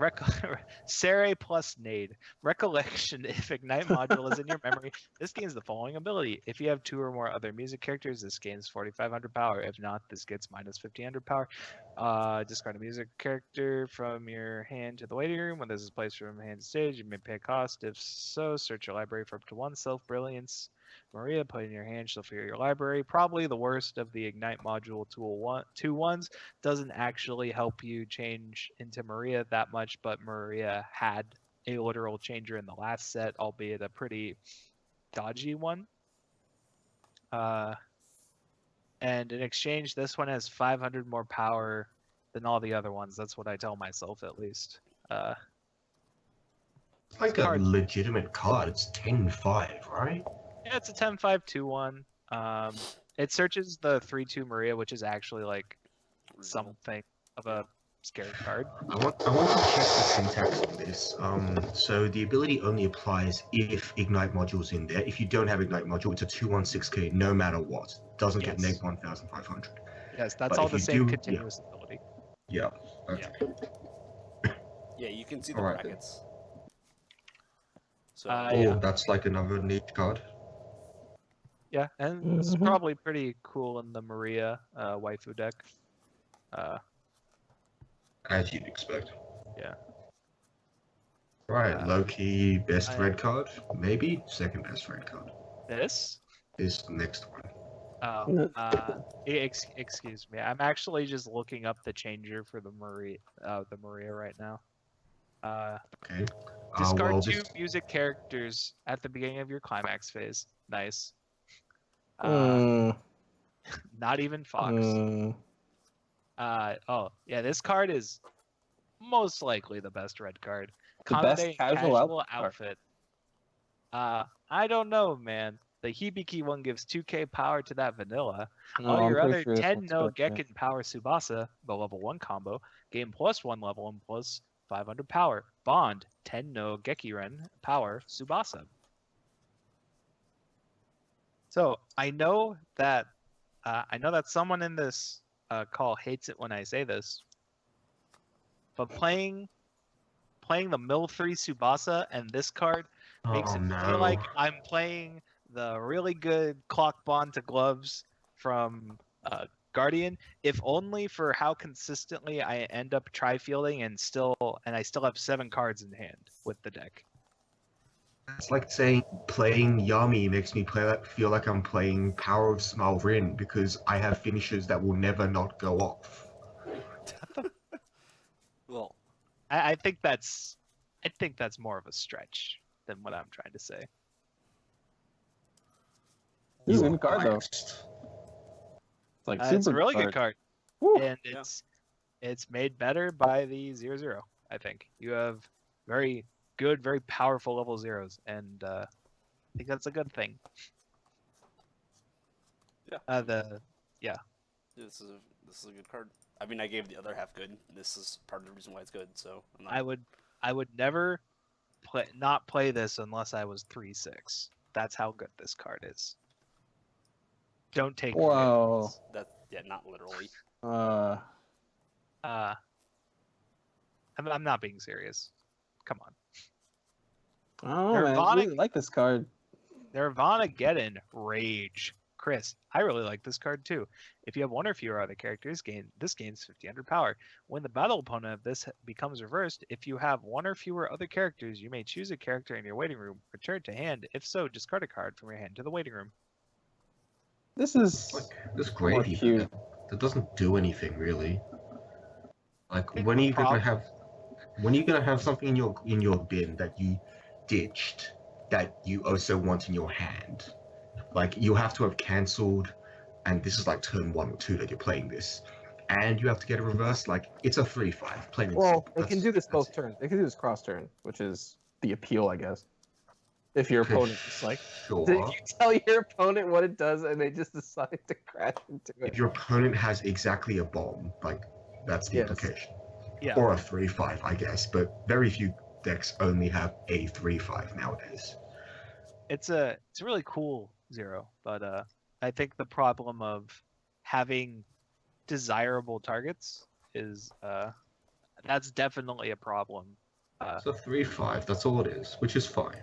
Sere plus Nade. Recollection. If Ignite module is in your memory, this gains the following ability. If you have 2 or more other music characters, this gains 4,500 power. If not, this gets minus 1,500 power. Discard a music character from your hand to the waiting room. When this is placed from hand to stage, you may pay a cost. If so, search your library for up to 1 self-brilliance. Maria, put in your hand, she'll figure your library. Probably the worst of the Ignite module tool 2 ones. Doesn't actually help you change into Maria that much, but Maria had a literal changer in the last set, albeit a pretty dodgy one. And in exchange, this one has 500 more power than all the other ones. That's what I tell myself, at least. It's like a legitimate card. It's 10-5, right? Yeah, it's a 10-5-2-1. It searches the 3-2 Maria, which is actually like something of a scary card. I want to check the syntax on this. So the ability only applies if Ignite module's in there. If you don't have Ignite module, it's a 216k no matter what. Doesn't get Yes. neg 1,500. Yes, that's But all if the you same do- continuous ability. Yeah. Okay. Yeah, you can see the Alright. brackets. So Oh, yeah. that's like another niche card. Yeah, and it's Mhm. probably pretty cool in the Maria waifu deck. As you'd expect. Yeah. Right, low-key best I- red card? Maybe? Second best red card. This? This next one. Oh, excuse me. I'm actually just looking up the changer for the Maria right now. Okay. Discard well, 2 music characters at the beginning of your climax phase. Nice. Not even Fox. Oh, yeah, this card is most likely the best red card. The best Kanade casual outfit. I don't know, man. The Hibiki one gives 2k power to that vanilla. All your other 10 no Gekken power Tsubasa, the level 1 combo, gain +1 level and plus 500 power. Bond, 10 no Gekiren power Tsubasa. So I know that someone in this call hates it when I say this, but playing the Mill 3 Tsubasa and this card makes it feel like I'm playing the really good Clock Bond to Gloves from Guardian, if only for how consistently I end up tri-fielding and I still have 7 cards in hand with the deck. It's like saying playing Yami makes me feel like I'm playing Power of Small Rin because I have finishes that will never not go off. well, I think that's more of a stretch than what I'm trying to say. This is a You good card, are though. biased. It's like It's a really good card, Woo. and it's made better by the 0/0. I think you have very good, very powerful level 0s, and I think that's a good thing. Yeah. This is a good card. I mean, I gave the other half good. This is part of the reason why it's good. So I'm not... I would never not play this unless I was 3/6. That's how good this card is. Don't take. Whoa. Yeah, not literally. I'm not being serious. Come on. Oh man, I really like this card. Nirvana-geddon Rage. Chris, I really like this card too. If you have one or fewer other characters, this gains 50 power. When the battle opponent of this becomes reversed, if you have one or fewer other characters, you may choose a character in your waiting room, return to hand. If so, discard a card from your hand to the waiting room. This is this gravy cute. that doesn't do anything really. Like Think when are the you gonna have something in your bin that you ditched that you also want in your hand? Like you have to have cancelled, and this is like turn 1 or 2 that you're playing this, and you have to get a reverse. Like it's a 3/5. Plain and Well, simple. they can do this both turns. They can do this cross turn, which is the appeal, I guess. If your opponent just like, Sure. did you tell your opponent what it does, and they just decide to crash into it? If your opponent has exactly a bomb, like that's the implication. Yeah. Or a 3/5, I guess. But very few decks only have a 3/5 nowadays. It's a really cool zero, but I think the problem of having desirable targets is that's definitely a problem. It's a 3/5. That's all it is, which is fine.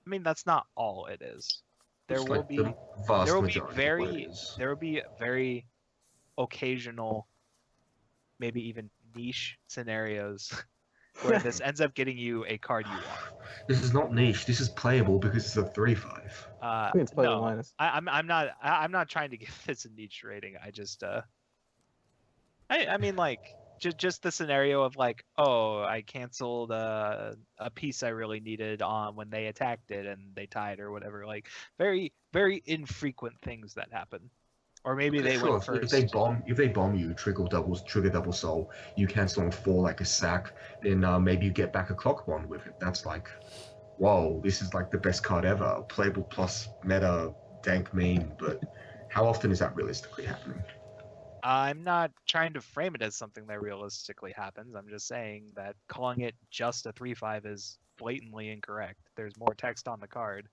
I mean, that's not all it is. There It's will like be the vast there will be majority of what very it is. there will be very occasional, maybe even niche scenarios where this ends up getting you a card you want. This is not niche. This is playable because it's a 3/5. I think it's play No, minus. I'm not trying to give this a niche rating. I just I mean like just the scenario of like, oh, I canceled a piece I really needed on when they attacked it and they tied or whatever. Like very very infrequent things that happen. Or maybe they went first. If they bomb you, trigger double soul, you cancel on 4 like a sack, then maybe you get back a clock bond with it. That's like, whoa, this is like the best card ever. Playable plus meta dank meme, but how often is that realistically happening? I'm not trying to frame it as something that realistically happens. I'm just saying that calling it just a 3/5 is blatantly incorrect. There's more text on the card.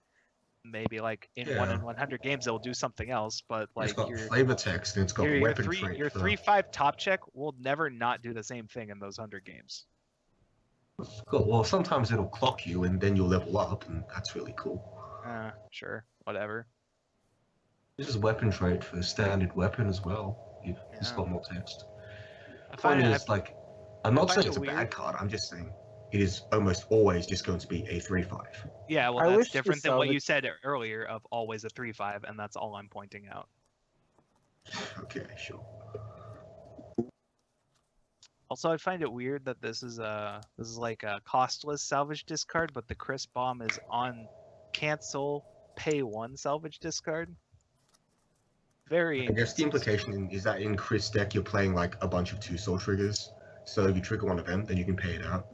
Maybe like in 1 in 100 games it'll do something else, but like It's got your flavor text and it's got weapon trait. your 3/5 top check will never not do the same thing in those 100 games. Well, sometimes it'll clock you and then you'll level up, and that's really cool. Sure, whatever. This is weapon trait for standard weapon as well. It's got more text. The point is, like, I'm not saying it's a bad card. I'm just saying it is almost always just going to be a 3/5. Yeah, well, that's different than what you said earlier of always a 3/5, and that's all I'm pointing out. Okay, sure. Also, I find it weird that this is like a costless salvage discard, but the Chris bomb is on cancel pay 1 salvage discard. Very. I guess the implication is that in Chris deck you're playing like a bunch of 2 soul triggers, so if you trigger one of them, then you can pay it out.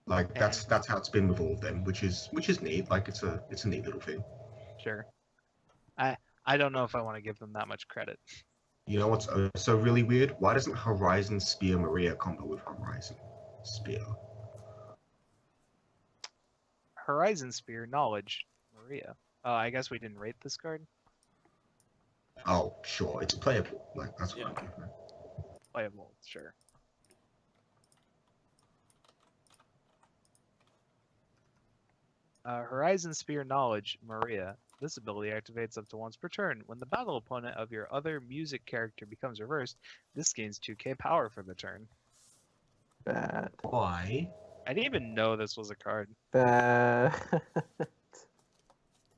Like that's how it's been with all of them, which is neat. Like it's a neat little thing. Sure. I don't know if I want to give them that much credit. You know what's so really weird? Why doesn't Horizon Spear Maria combo with Horizon Spear? Horizon Spear Knowledge Maria. I guess we didn't rate this card. Oh, sure, it's playable. Like that's what I'm giving it. Playable, sure. Horizon Spear Knowledge Maria. This ability activates up to once per turn. When the battle opponent of your other music character becomes reversed, this gains 2k power for the turn. Bad. Why? I didn't even know this was a card. Bad.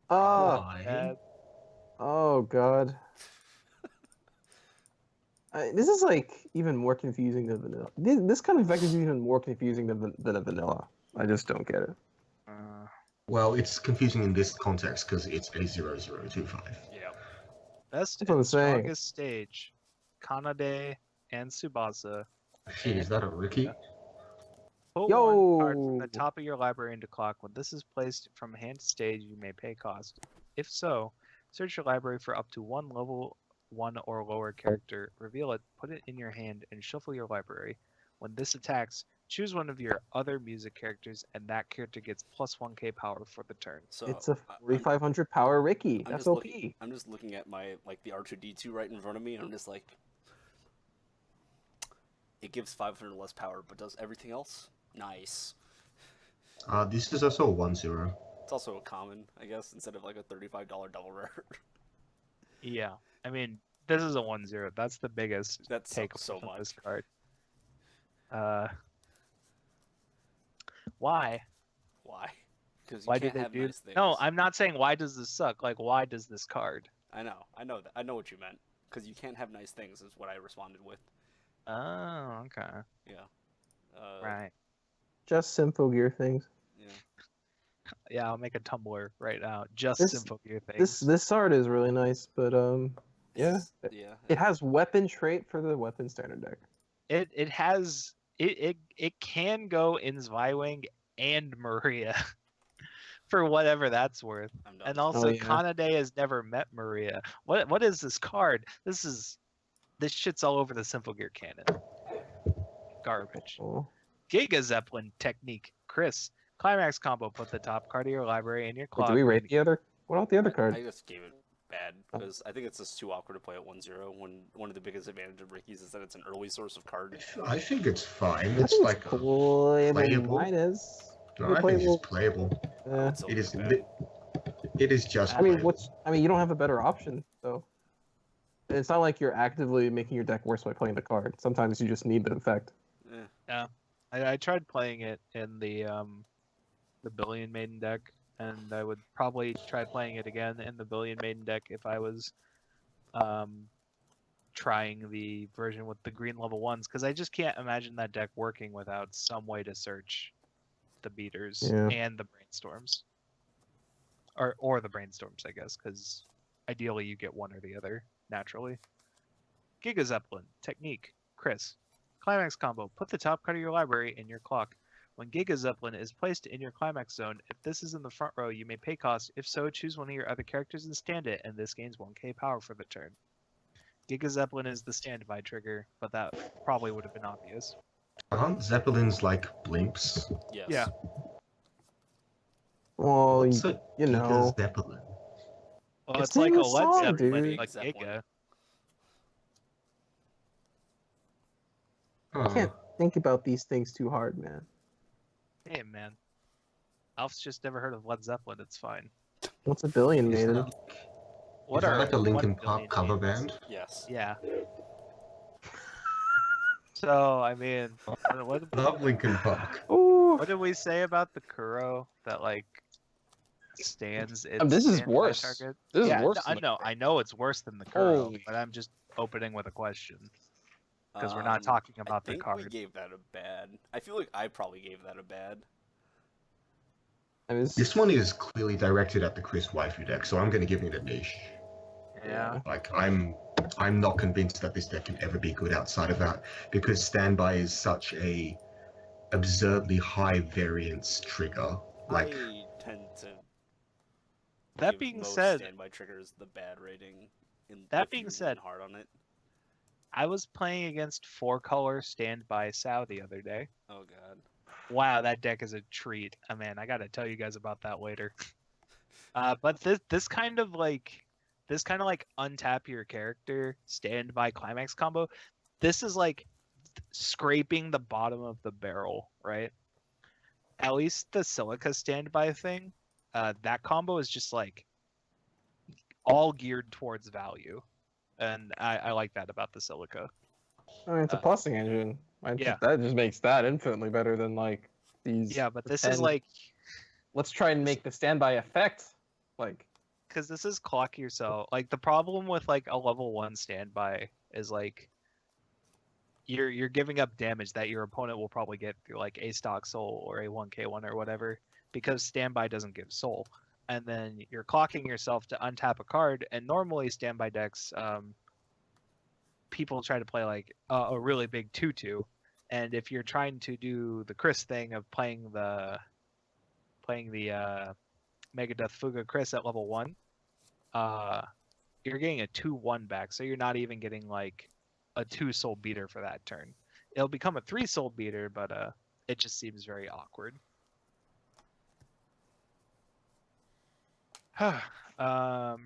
Oh. Why? Bad. Oh god. This is like even more confusing than vanilla. This kind of effect is even more confusing than a vanilla. I just don't get it. Well, it's confusing in this context because it's a 0025. Yeah. Best That's what I'm and saying. strongest stage. Kanade and Tsubasa. Shit, is that a rookie? Put Yo! one card from the top of your library into clock. When this is placed from hand to stage, you may pay cost. If so, search your library for up to 1 level 1 or lower character, reveal it, put it in your hand, and shuffle your library. When this attacks, Choose one of your other music characters, and that character gets plus 1k power for the turn. So It's a 4,500 power Ricky. That's OP. I'm just looking at my the R2D2 right in front of me, and I'm just like, it gives 500 less power, but does everything else? Nice. This is also a 1/0. It's also a common, I guess, instead of like a $35 double rare. Yeah, I mean, this is a 1/0. That's the biggest That's take so from much. this card. Why? Why? Because you Why can't did they have do? nice things. No, I'm not saying why does this suck. Like, why does this card? I know that. I know what you meant. Because you can't have nice things is what I responded with. Oh, okay. Yeah. Right. Just Symphogear things. Yeah. Yeah, I'll make a Tumblr right now. Just This- Symphogear things. This art is really nice, but yeah. Yeah. It has weapon trait for the weapon standard deck. It has it can go in Zweiwing and Maria for whatever that's worth. I'm done. And also yeah. Kanade has never met Maria. What is this card? This shit's all over the Symphogear canon. Garbage. Oh. Giga Zeppelin technique. Chris, climax combo, put the top card of your library in your Wait, clock. do we rate the other? What about the other card? I just gave it bad because I think it's just too awkward to play at 1/0 when one of the biggest advantages of Ricky's is that it's an early source of card. I think it's fine. I It's think like playable. playable. Mine is. No, I think it's playable. Yeah. It's It is. bad. It is just. I mean, playable. you don't have a better option though. It's not like you're actively making your deck worse by playing the card. Sometimes you just need the effect. Eh. I tried playing it in the Billion Maiden deck, and I would probably try playing it again in the Billion Maiden deck if I was trying the version with the green level ones, because I just can't imagine that deck working without some way to search the beaters Yeah. and the brainstorms, or the brainstorms, I guess, because ideally you get one or the other naturally. Giga Zeppelin technique, Chris. Climax combo. Put the top card of your library in your clock. When Giga Zeppelin is placed in your climax zone, if this is in the front row, you may pay cost. If so, choose one of your other characters and stand it, and this gains 1k power for the turn. Giga Zeppelin is the standby trigger, but that probably would have been obvious. Aren't Zeppelins like blimps? Yes. Yeah. Well, What's a you Giga know. Zeppelin? Well, It's it's like in a the Led song, Zeppelin, dude. like Zeppelin. Giga. Can't think about these things too hard, man. Hey, man. Alf's just never heard of Led Zeppelin. It's fine. What's a billion Is maiden? that, is that like a Linkin Park cover band? Yes. Yeah. So, I mean, what Love Linkin Park. Oh, did we say about the Kuro that like stands? this is standby worse. target? This Yeah, is worse. I than know. I know it's worse than the Kuro, Holy. but I'm just opening with a question because we're not talking about I the think we card. gave that a bad. I feel like I probably gave that a bad. I mean, This one is clearly directed at the Chris waifu deck, so I'm going to give it a niche. Yeah. Like I'm not convinced that this deck can ever be good outside of that, because standby is such a absurdly high variance trigger. Like I tend to. That give being most said- standby triggers the bad rating. That if being you lean said- hard on it. I was playing against 4-color standby Sao the other day. Oh god. Wow, that deck is a treat. Oh, man, I gotta tell you guys about that later. But this kind of like untap your character standby climax combo. This is like scraping the bottom of the barrel, right? At least the silica standby thing, that combo is just like all geared towards value, and I like that about the silica. I mean, it's a plussing engine. Yeah. That just makes that infinitely better than like these. Yeah, but this is pretend- like Let's try and make the standby effect like. because this is clock yourself. Like the problem with like a level 1 standby is like you're giving up damage that your opponent will probably get through like a stock soul or a 1k1 or whatever, because standby doesn't give soul. And then you're clocking yourself to untap a card, and normally standby decks, people try to play like a really big 2/2, and if you're trying to do the Chris thing of playing the Megadeth Fuga Chris at level 1, you're getting a 2/1 back, so you're not even getting like a 2 soul beater for that turn. It'll become a 3 soul beater, but It just seems very awkward.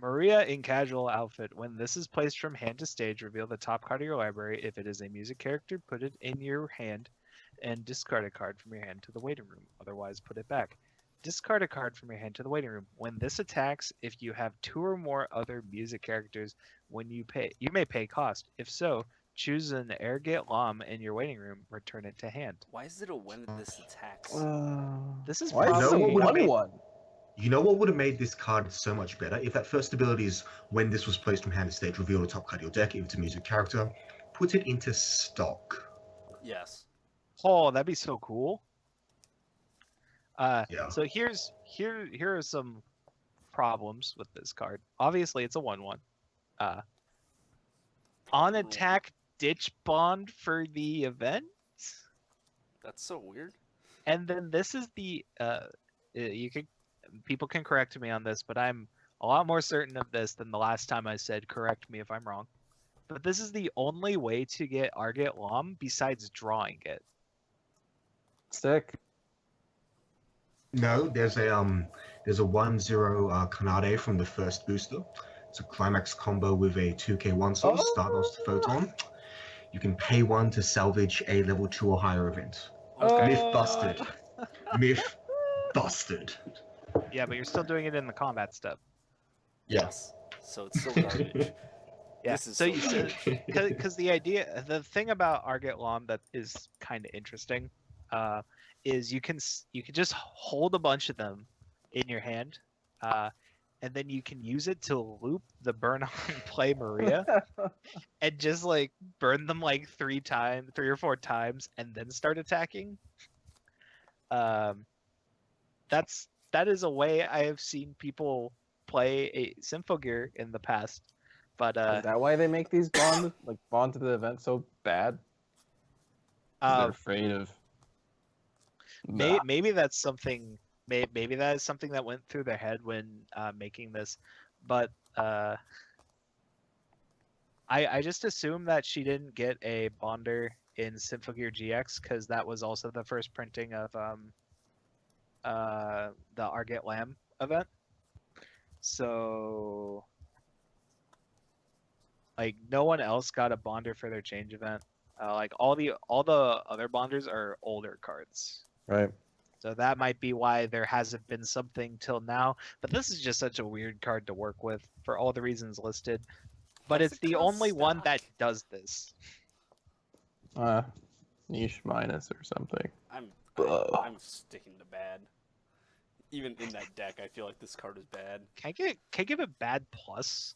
Maria in casual outfit. When this is placed from hand to stage, reveal the top card of your library. If it is a music character, put it in your hand and discard a card from your hand to the waiting room. Otherwise, put it back. Discard a card from your hand to the waiting room. When this attacks, if you have 2 or more other music characters, when you may pay cost. If so, choose an Airgate Lom in your waiting room. Return it to hand. Why is it a when this attacks? This is Why is this a probably what would 1/1? You know what would have made this card so much better? If that first ability is when this was placed from hand to stage, reveal the top card of your deck. If it's a music character, put it into stock. Yes. Oh, that'd be so cool. Yeah. So here are some problems with this card. Obviously, it's a 1/1. On attack, ditch bond for the event, That's so weird. and then this is the people can correct me on this, but I'm a lot more certain of this than the last time I said correct me if I'm wrong. But this is the only way to get Argate Lom besides drawing it. Sick. No, there's a 1/0 Kanade from the first booster. It's a climax combo with a 2k 1/soul, Stardust Photon. You can pay 1 to salvage a level 2 or higher event. Myth busted. Myth busted. Yeah, but you're still doing it in the combat step. Yes. So it's still garbage. Yeah. This is So so you garbage. because the thing about Argate Lom that is kind of interesting, is you can just hold a bunch of them in your hand, and then you can use it to loop the burn on play Maria, and just like burn them like 3 or 4 times, and then start attacking. That is a way I have seen people play a Symphogear in the past, but Is that why they make these bond to the event so bad? 'Cause they're afraid of. maybe that's something. Maybe that is something that went through their head when making this, but I just assume that she didn't get a bonder in Symphogear GX because that was also the first printing of the Argate Lamb event. So like no one else got a bonder for their change event. Like all the other bonders are older cards. Right. So that might be why there hasn't been something till now. But this is just such a weird card to work with for all the reasons listed. But What's it's it the called? only one that Stock? does this. Niche minus or something. I'm sticking to bad. Even in that deck, I feel like this card is bad. Can I give it bad plus?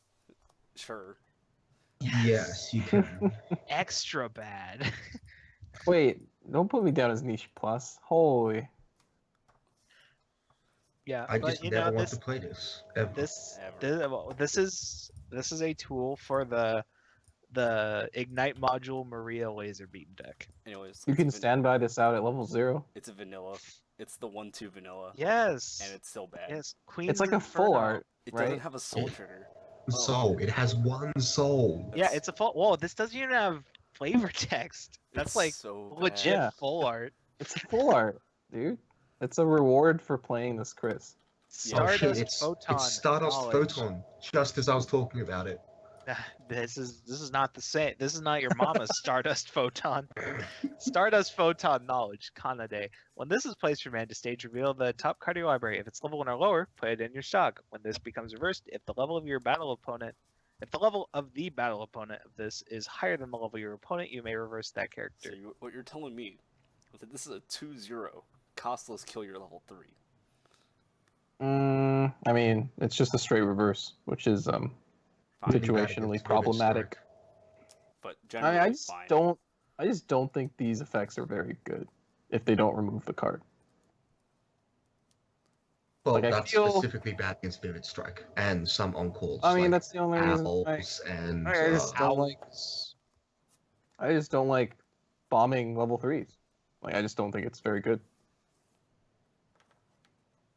Sure. Yes, you can. Extra bad. Wait, don't put me down as niche plus. Holy. Yeah, I but just you never know want to play this. Ever. this is a tool for the Ignite module Maria laser beam deck. Anyways, You it's can a stand by this out at level 0. It's a vanilla. It's the 1/2 vanilla. Yes. And it's still bad. Yes. Queen's It's like a full Inferno. art, It right? doesn't have a soul trigger. Soul. It has 1 soul. Yeah, it's a full. Whoa, this doesn't even have flavor text. That's It's like so legit Yeah. full art. It's a full art, dude. It's a reward for playing this, Chris. Yeah. Oh shit, Stardust it's Photon. Stardust knowledge. Photon. Just as I was talking about it. This is not the same. This is not your mama's Stardust Photon. Stardust Photon knowledge, Kanade. When this is placed from hand to stage, reveal the top card of your library. If it's level 1 or lower, put it in your stock. When this becomes reversed, if the level of the battle opponent of this is higher than the level of your opponent, you may reverse that character. So what you're telling me is that this is a 2/0 costless kill your level 3. I mean, it's just a straight reverse, which is Fine. situationally problematic. But I generally, mean, it's fine. I just don't think these effects are very good if they don't remove the card. Well, Like, I that's feel- specifically bad against Vivid Strike and some on-calls. I mean, like that's the only reason. Owls and I just don't like bombing level 3s. Like, I just don't think it's very good.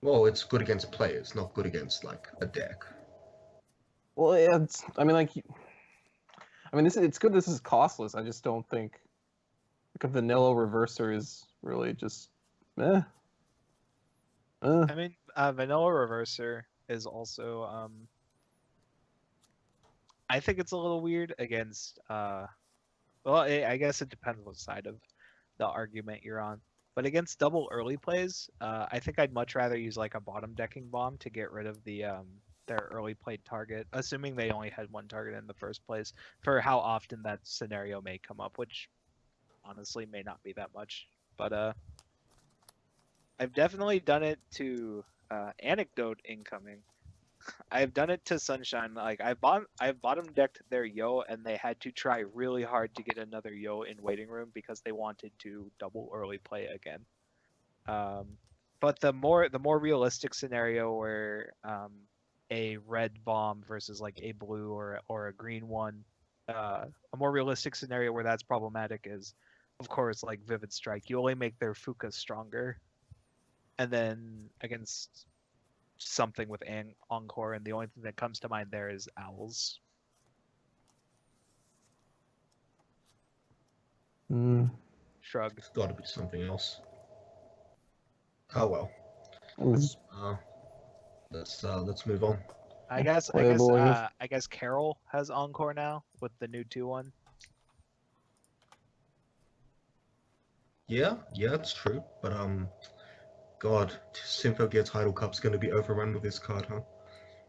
well, it's good against players, not good against like a deck. Well, it's. I mean, like. It's good. This is costless. I just don't think. Like a vanilla reverser is really just eh. I mean, vanilla reverser is also I think it's a little weird against well, I guess it depends what side of the argument you're on. But against double early plays, I think I'd much rather use like a bottom decking bomb to get rid of the their early played target, assuming they only had one target in the first place, for how often that scenario may come up, which honestly may not be that much. But I've definitely done it to anecdote incoming. I've done it to Sunshine. Like I've bottom decked their Yo, and they had to try really hard to get another Yo in waiting room because they wanted to double early play again. But the more realistic scenario where a red bomb versus like a blue or a green one, a more realistic scenario where that's problematic is, of course, like Vivid Strike. You only make their Fuka stronger, and then against something with Encore, and the only thing that comes to mind there is Owls. Shrug. It's got to be something else. Oh well. Let's move on. I guess Carol has Encore now with the new 2-1. Yeah, it's true. But God, Symphogear Title Cup's going to be overrun with this card, huh?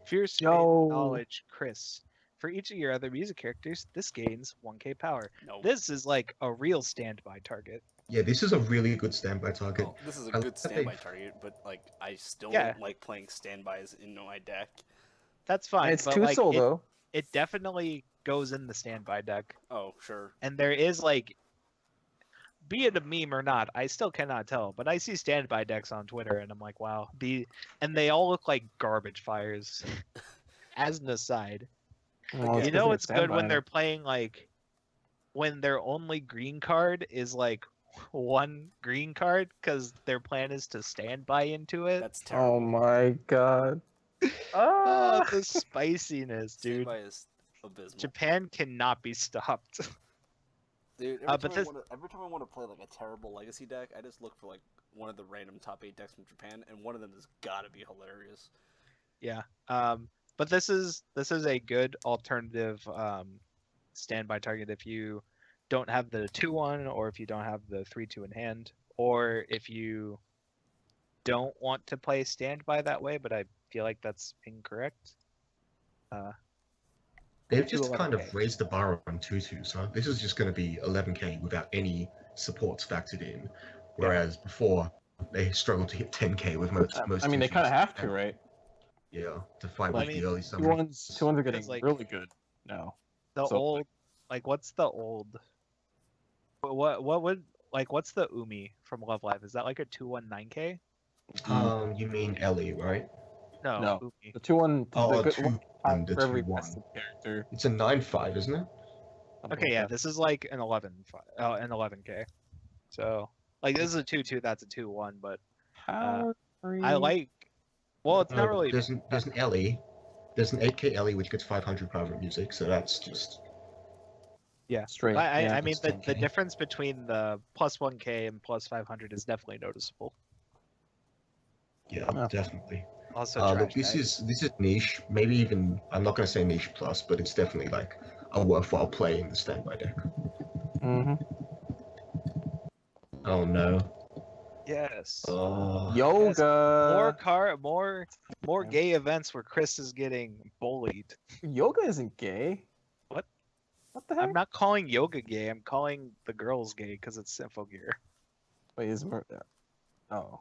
Fierce knowledge, Chris. For each of your other music characters, this gains 1k power. No. This is like a real standby target. Yeah, this is a really good standby target. Well, this is a good standby target, but like I still don't like playing standbys in my deck. That's fine. It's too solo. It definitely goes in the standby deck. Oh, sure. And there is like, be it a meme or not, I still cannot tell. But I see standby decks on Twitter, and I'm like, wow. And they all look like garbage fires. As an aside, you know it's good when they're playing like, when their only green card is like one green card because their plan is to standby into it. That's terrible. Oh my god. Oh, the spiciness, dude. Standby is abysmal. Japan cannot be stopped. Dude, every time I want to play like a terrible legacy deck, I just look for like one of the random top 8 decks from Japan, and one of them has got to be hilarious. Yeah. But this is a good alternative standby target if you don't have the 2-1, or if you don't have the 3-2 in hand, or if you don't want to play standby that way. But I feel like that's incorrect. They've just kind of raised the bar on 2-2, so this is just going to be 11k without any supports factored in, whereas before they struggled to hit 10k with most. I mean, they kind of have to, right? Yeah, to fight with the early summer. 2-1s are getting like, really good now. The old, like, what's the old? What would, like, what's the Umi from Love Live? Is that like a 2-1 9k? You mean Ellie, right? No. The 2-1. Oh, the 2-1, the for every 2-1. passive character. It's a 9-5, isn't it? Okay, yeah, this is like an 11k. So, like, this is a 2-2. That's a 2-1. But I like. Well, it's not really. There's an Ellie. There's an 8k Ellie which gets 500 private music, so that's just. Yeah, straight. I mean, the difference between the plus 1k and plus 500 is definitely noticeable. Yeah, definitely. Also, look, this is niche. Maybe even, I'm not going to say niche plus, but it's definitely like a worthwhile play in the standby deck. Oh no. Yes. Yoga. More gay events where Chris is getting bullied. Yoga isn't gay. What? What the heck? I'm not calling yoga gay. I'm calling the girls gay because it's Symphogear. Wait, is oh.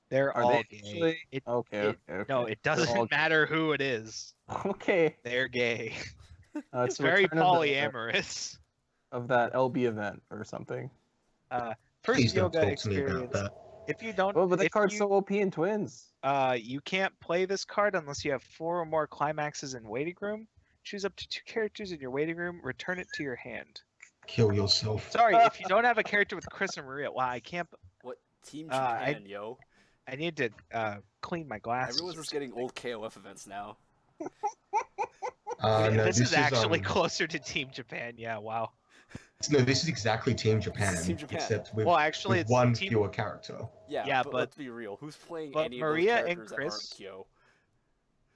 They're Are all they gay. Okay. No, it doesn't matter who it is. Okay. They're gay. It's very return polyamorous. Of that LB event or something. First Please don't yoga talk to me experience. about that. If you don't, Oh, but the card's so OP in Twins. You can't play this card unless you have 4 or more climaxes in waiting room. Choose up to 2 characters in your waiting room. Return it to your hand. Kill yourself. Sorry, if you don't have a character with Chris and Maria, wow, I can't. What Team Japan, yo? I need to clean my glasses. Everyone's just getting old KOF events now. No, this is actually closer to Team Japan. Yeah, wow. No, this is exactly Team Japan, Team Japan. except with, Well, actually, with it's one Team- fewer character. Yeah, but- let's be real. Who's playing but any Maria of and those characters that aren't Chris- Kyo?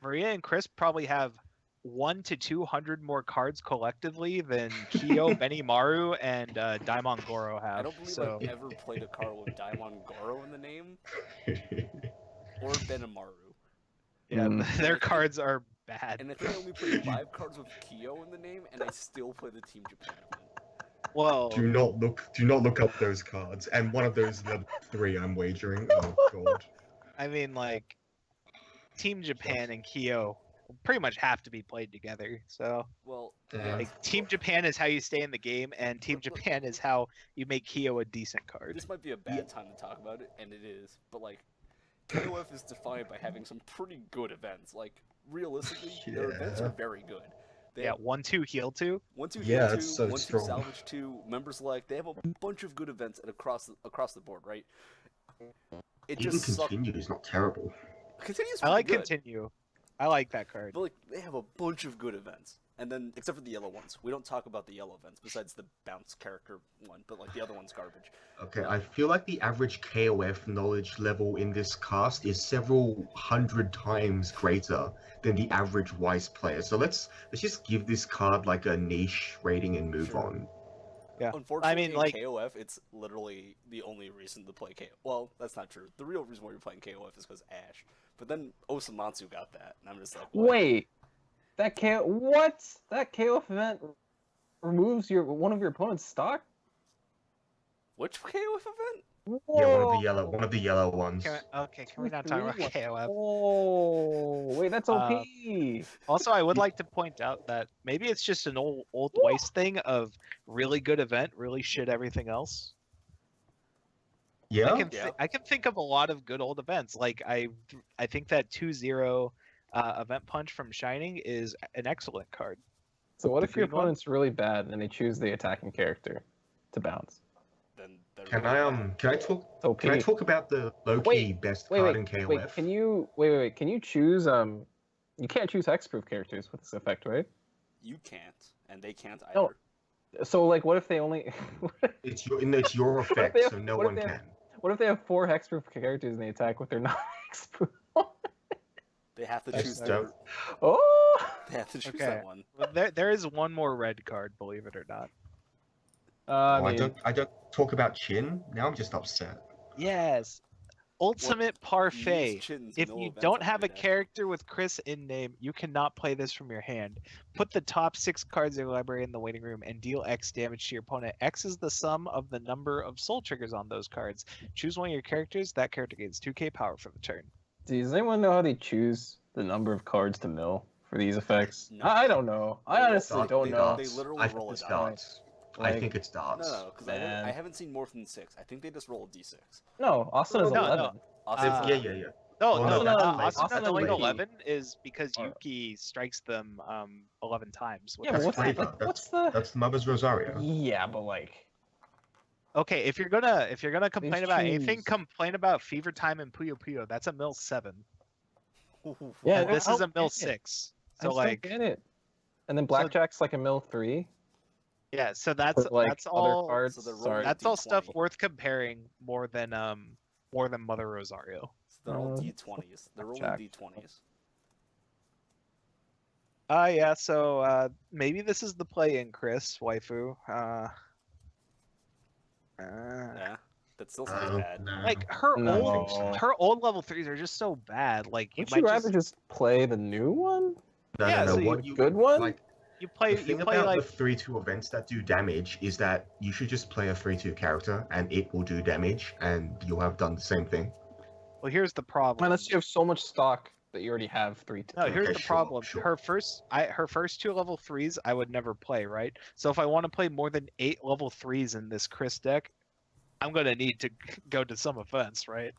Maria and Chris probably have 1 to 200 more cards collectively than Kyo, Benimaru, and Daimon Goro have. I don't believe so I've ever played a card with Daimon Goro in the name, or Benimaru. yeah, Mm. their cards are bad. And I think I only played 5 cards with Kyo in the name, and I still play the Team Japan one. Well, Do not look up those cards. And one of those level 3, I'm wagering. Oh god. I mean, like, Team Japan and Kyo pretty much have to be played together. So, Well, Yeah. like, Team Japan is how you stay in the game, and Team Japan is how you make Kyo a decent card. this might be a bad time to talk about it, and it is, but like, KOF is defined by having some pretty good events. Like, realistically, their events are Yeah. very good. They Yeah, have 1-2 heal 2. 1-2 Yeah, heal it's 2, so 1-2 strong. salvage 2, member select. They have a bunch of good events across the board, right? It Even just sucks. continue is not terrible. Continues I like pretty good. Continue. I like that card. But like they have a bunch of good events, and then except for the yellow ones, we don't talk about the yellow events besides the bounce character one. But like the other one's garbage. Okay, I feel like the average KOF knowledge level in this cast is several hundred times greater than the average Weiss player. So let's just give this card like a niche rating and move Sure. on. Yeah. Unfortunately, I mean, like- in KOF, it's literally the only reason to play KOF. Well, that's not true. The real reason why you're playing KOF is because Ash. But then Osamatsu got that, and I'm just like, what? Wait, that KOF event removes one of your opponent's stock? Which KOF event? Yeah, one of the yellow ones. Can we not talk about KOF? Oh, wait, that's OP. Also, I would like to point out that maybe it's just an old Weiss thing of really good event, really shit everything else. Yeah. I can think of a lot of good old events. Like I think that 2-0 event punch from Shining is an excellent card. So what The if your green one? opponent's really bad and they choose the attacking character to bounce? Then they're Can really I bad. talk? OP. Can I talk about the low-key Wait, best Wait, card wait, in KOF? wait. Can you Can you choose You can't choose hexproof characters with this effect, right? You can't, and they can't either. No. So like, what if they only? It's your effect, they have- so no what if one they can. have- What if they have 4 hexproof characters and they attack with their non-hexproof? They have to That's choose. dope. Oh! They have to choose Okay. that one. But there is one more red card, believe it or not. I I mean, don't talk about Chin. Now I'm just upset. Yes. Ultimate Parfait. Use Chin's If no you events don't on have your a deck. character with Chris in name, you cannot play this from your hand. Put the top 6 cards of your library in the waiting room and deal X damage to your opponent. X is the sum of the number of soul triggers on those cards. Choose one of your characters. That character gains 2k power for the turn. does anyone know how they choose the number of cards to mill for these effects? No. I don't know. I honestly Darts, don't know. They literally I roll think a it's die. darts. I Like- think it's darts. No, because Man. I haven't seen more than 6. I think they just roll a d6. No, Austin is No, 11. no. Austin's Uh, Yeah. No, Well, no, no, Austin Austin only and Yuki. 11 is because Oh. Yuki strikes them 11 times. with Yeah, his but what's That's the, flavor. what's the? That's Mother's Rosario. Yeah, but like, Okay, if you're gonna complain about anything, choose- complain about Fever Time and Puyo Puyo. That's a mill 7. yeah, And this is a mill I get it. 6. I So just like, don't get it. And then blackjack's like a mill 3. yeah. So that's With, like, that's other all. cards. So they're rolling Sorry. That's all D20. stuff worth comparing more than Mother Rosario. So they're all Uh, d20s. They're rolling Jack. d20s. Yeah. So maybe this is the play in Chris waifu. Yeah, that still sounds bad. No. Like her No. old level 3s are just so bad. Like you Would might you rather just just play the new one? No, yeah, no, so no. you- What you Good one? like? you play The thing you play about like the 3-2 events that do damage is that you should just play a 3-2 character and it will do damage, and you'll have done the same thing. well. Here's the problem. Unless you have so much stock that you already have 3 to No, two. here's Okay, the sure, problem. sure. Her first 2 level 3s I would never play, right? So if I want to play more than 8 level 3s in this Chris deck, I'm gonna need to go to some events, right?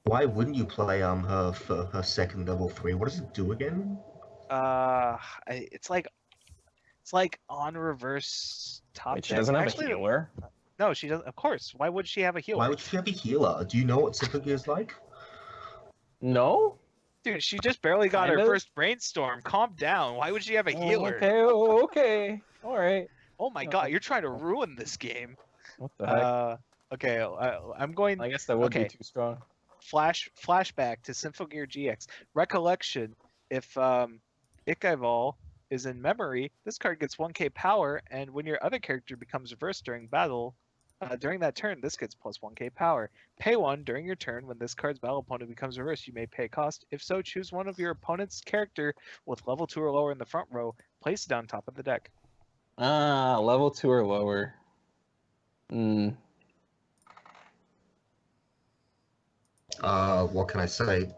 Why wouldn't you play her for her second level 3? What does it do again? It's like on reverse top Wait, she deck. doesn't have Actually, a healer? No, she doesn't. Of course. Why would she have a healer? Why would she have a healer? Do you know what Symphogear is like? No? Dude, she just barely got her Kind of. first brainstorm. Calm down. Why would she have a healer? Okay, okay. Alright. Oh my god, you're trying to ruin this game. What the heck? Okay, I'm going. I guess that would okay. be too strong. Flashback to Symphogear GX. Recollection: if Ichaival is in memory, this card gets 1k power, and when your other character becomes reversed during battle, during that turn, this gets plus 1k power. Pay 1 during your turn. When this card's battle opponent becomes reversed, you may pay cost. If so, choose one of your opponent's character with level 2 or lower in the front row, place it on top of the deck. Level 2 or lower. What can I say?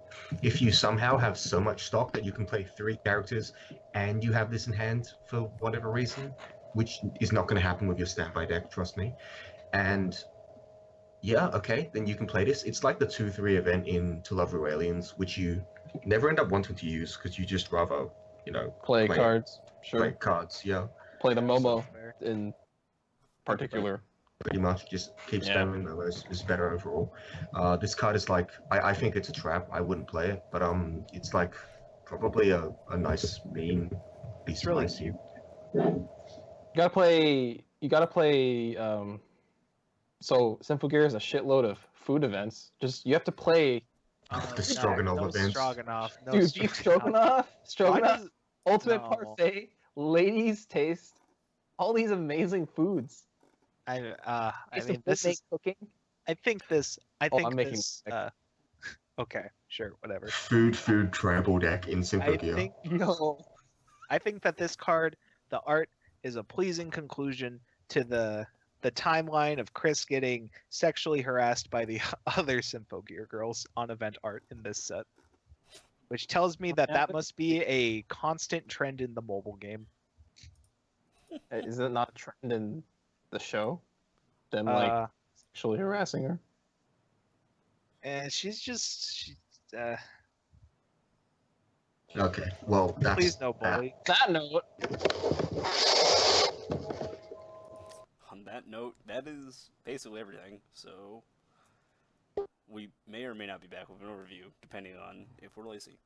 If you somehow have so much stock that you can play 3 characters and you have this in hand for whatever reason, which is not going to happen with your standby deck, trust me. And yeah, okay, then you can play this. It's like the 2-3 event in To Love Real Aliens, which you never end up wanting to use because you just rather, you know, Play cards. Sure. Play cards, yeah. Play the Momo in particular. Pretty much just keep spamming those is better overall. This card is like I think it's a trap. I wouldn't play it, but it's like probably a nice meme piece. It's really cute. You gotta play. So Symphogear is a shitload of food events. You have to play. The Stroganoff no events. Stroganoff. No Dude, beef Stroganoff, Ultimate No. Parfait, Ladies Taste, all these amazing foods. I Taste mean, of this food is. cooking. I think this. I'm making this. Okay, sure, whatever. Food tribal deck in Symphogear. I think that this card, the art, is a pleasing conclusion to the timeline of Chris getting sexually harassed by the other Symphogear girls on event art in this set, which tells me that must be a constant trend in the mobile game. Is it not a trend in the show? Them sexually harassing her. And she's Okay, well that's please no bully. That note. On that note, that is basically everything. So we may or may not be back with an overview, depending on if we're lazy.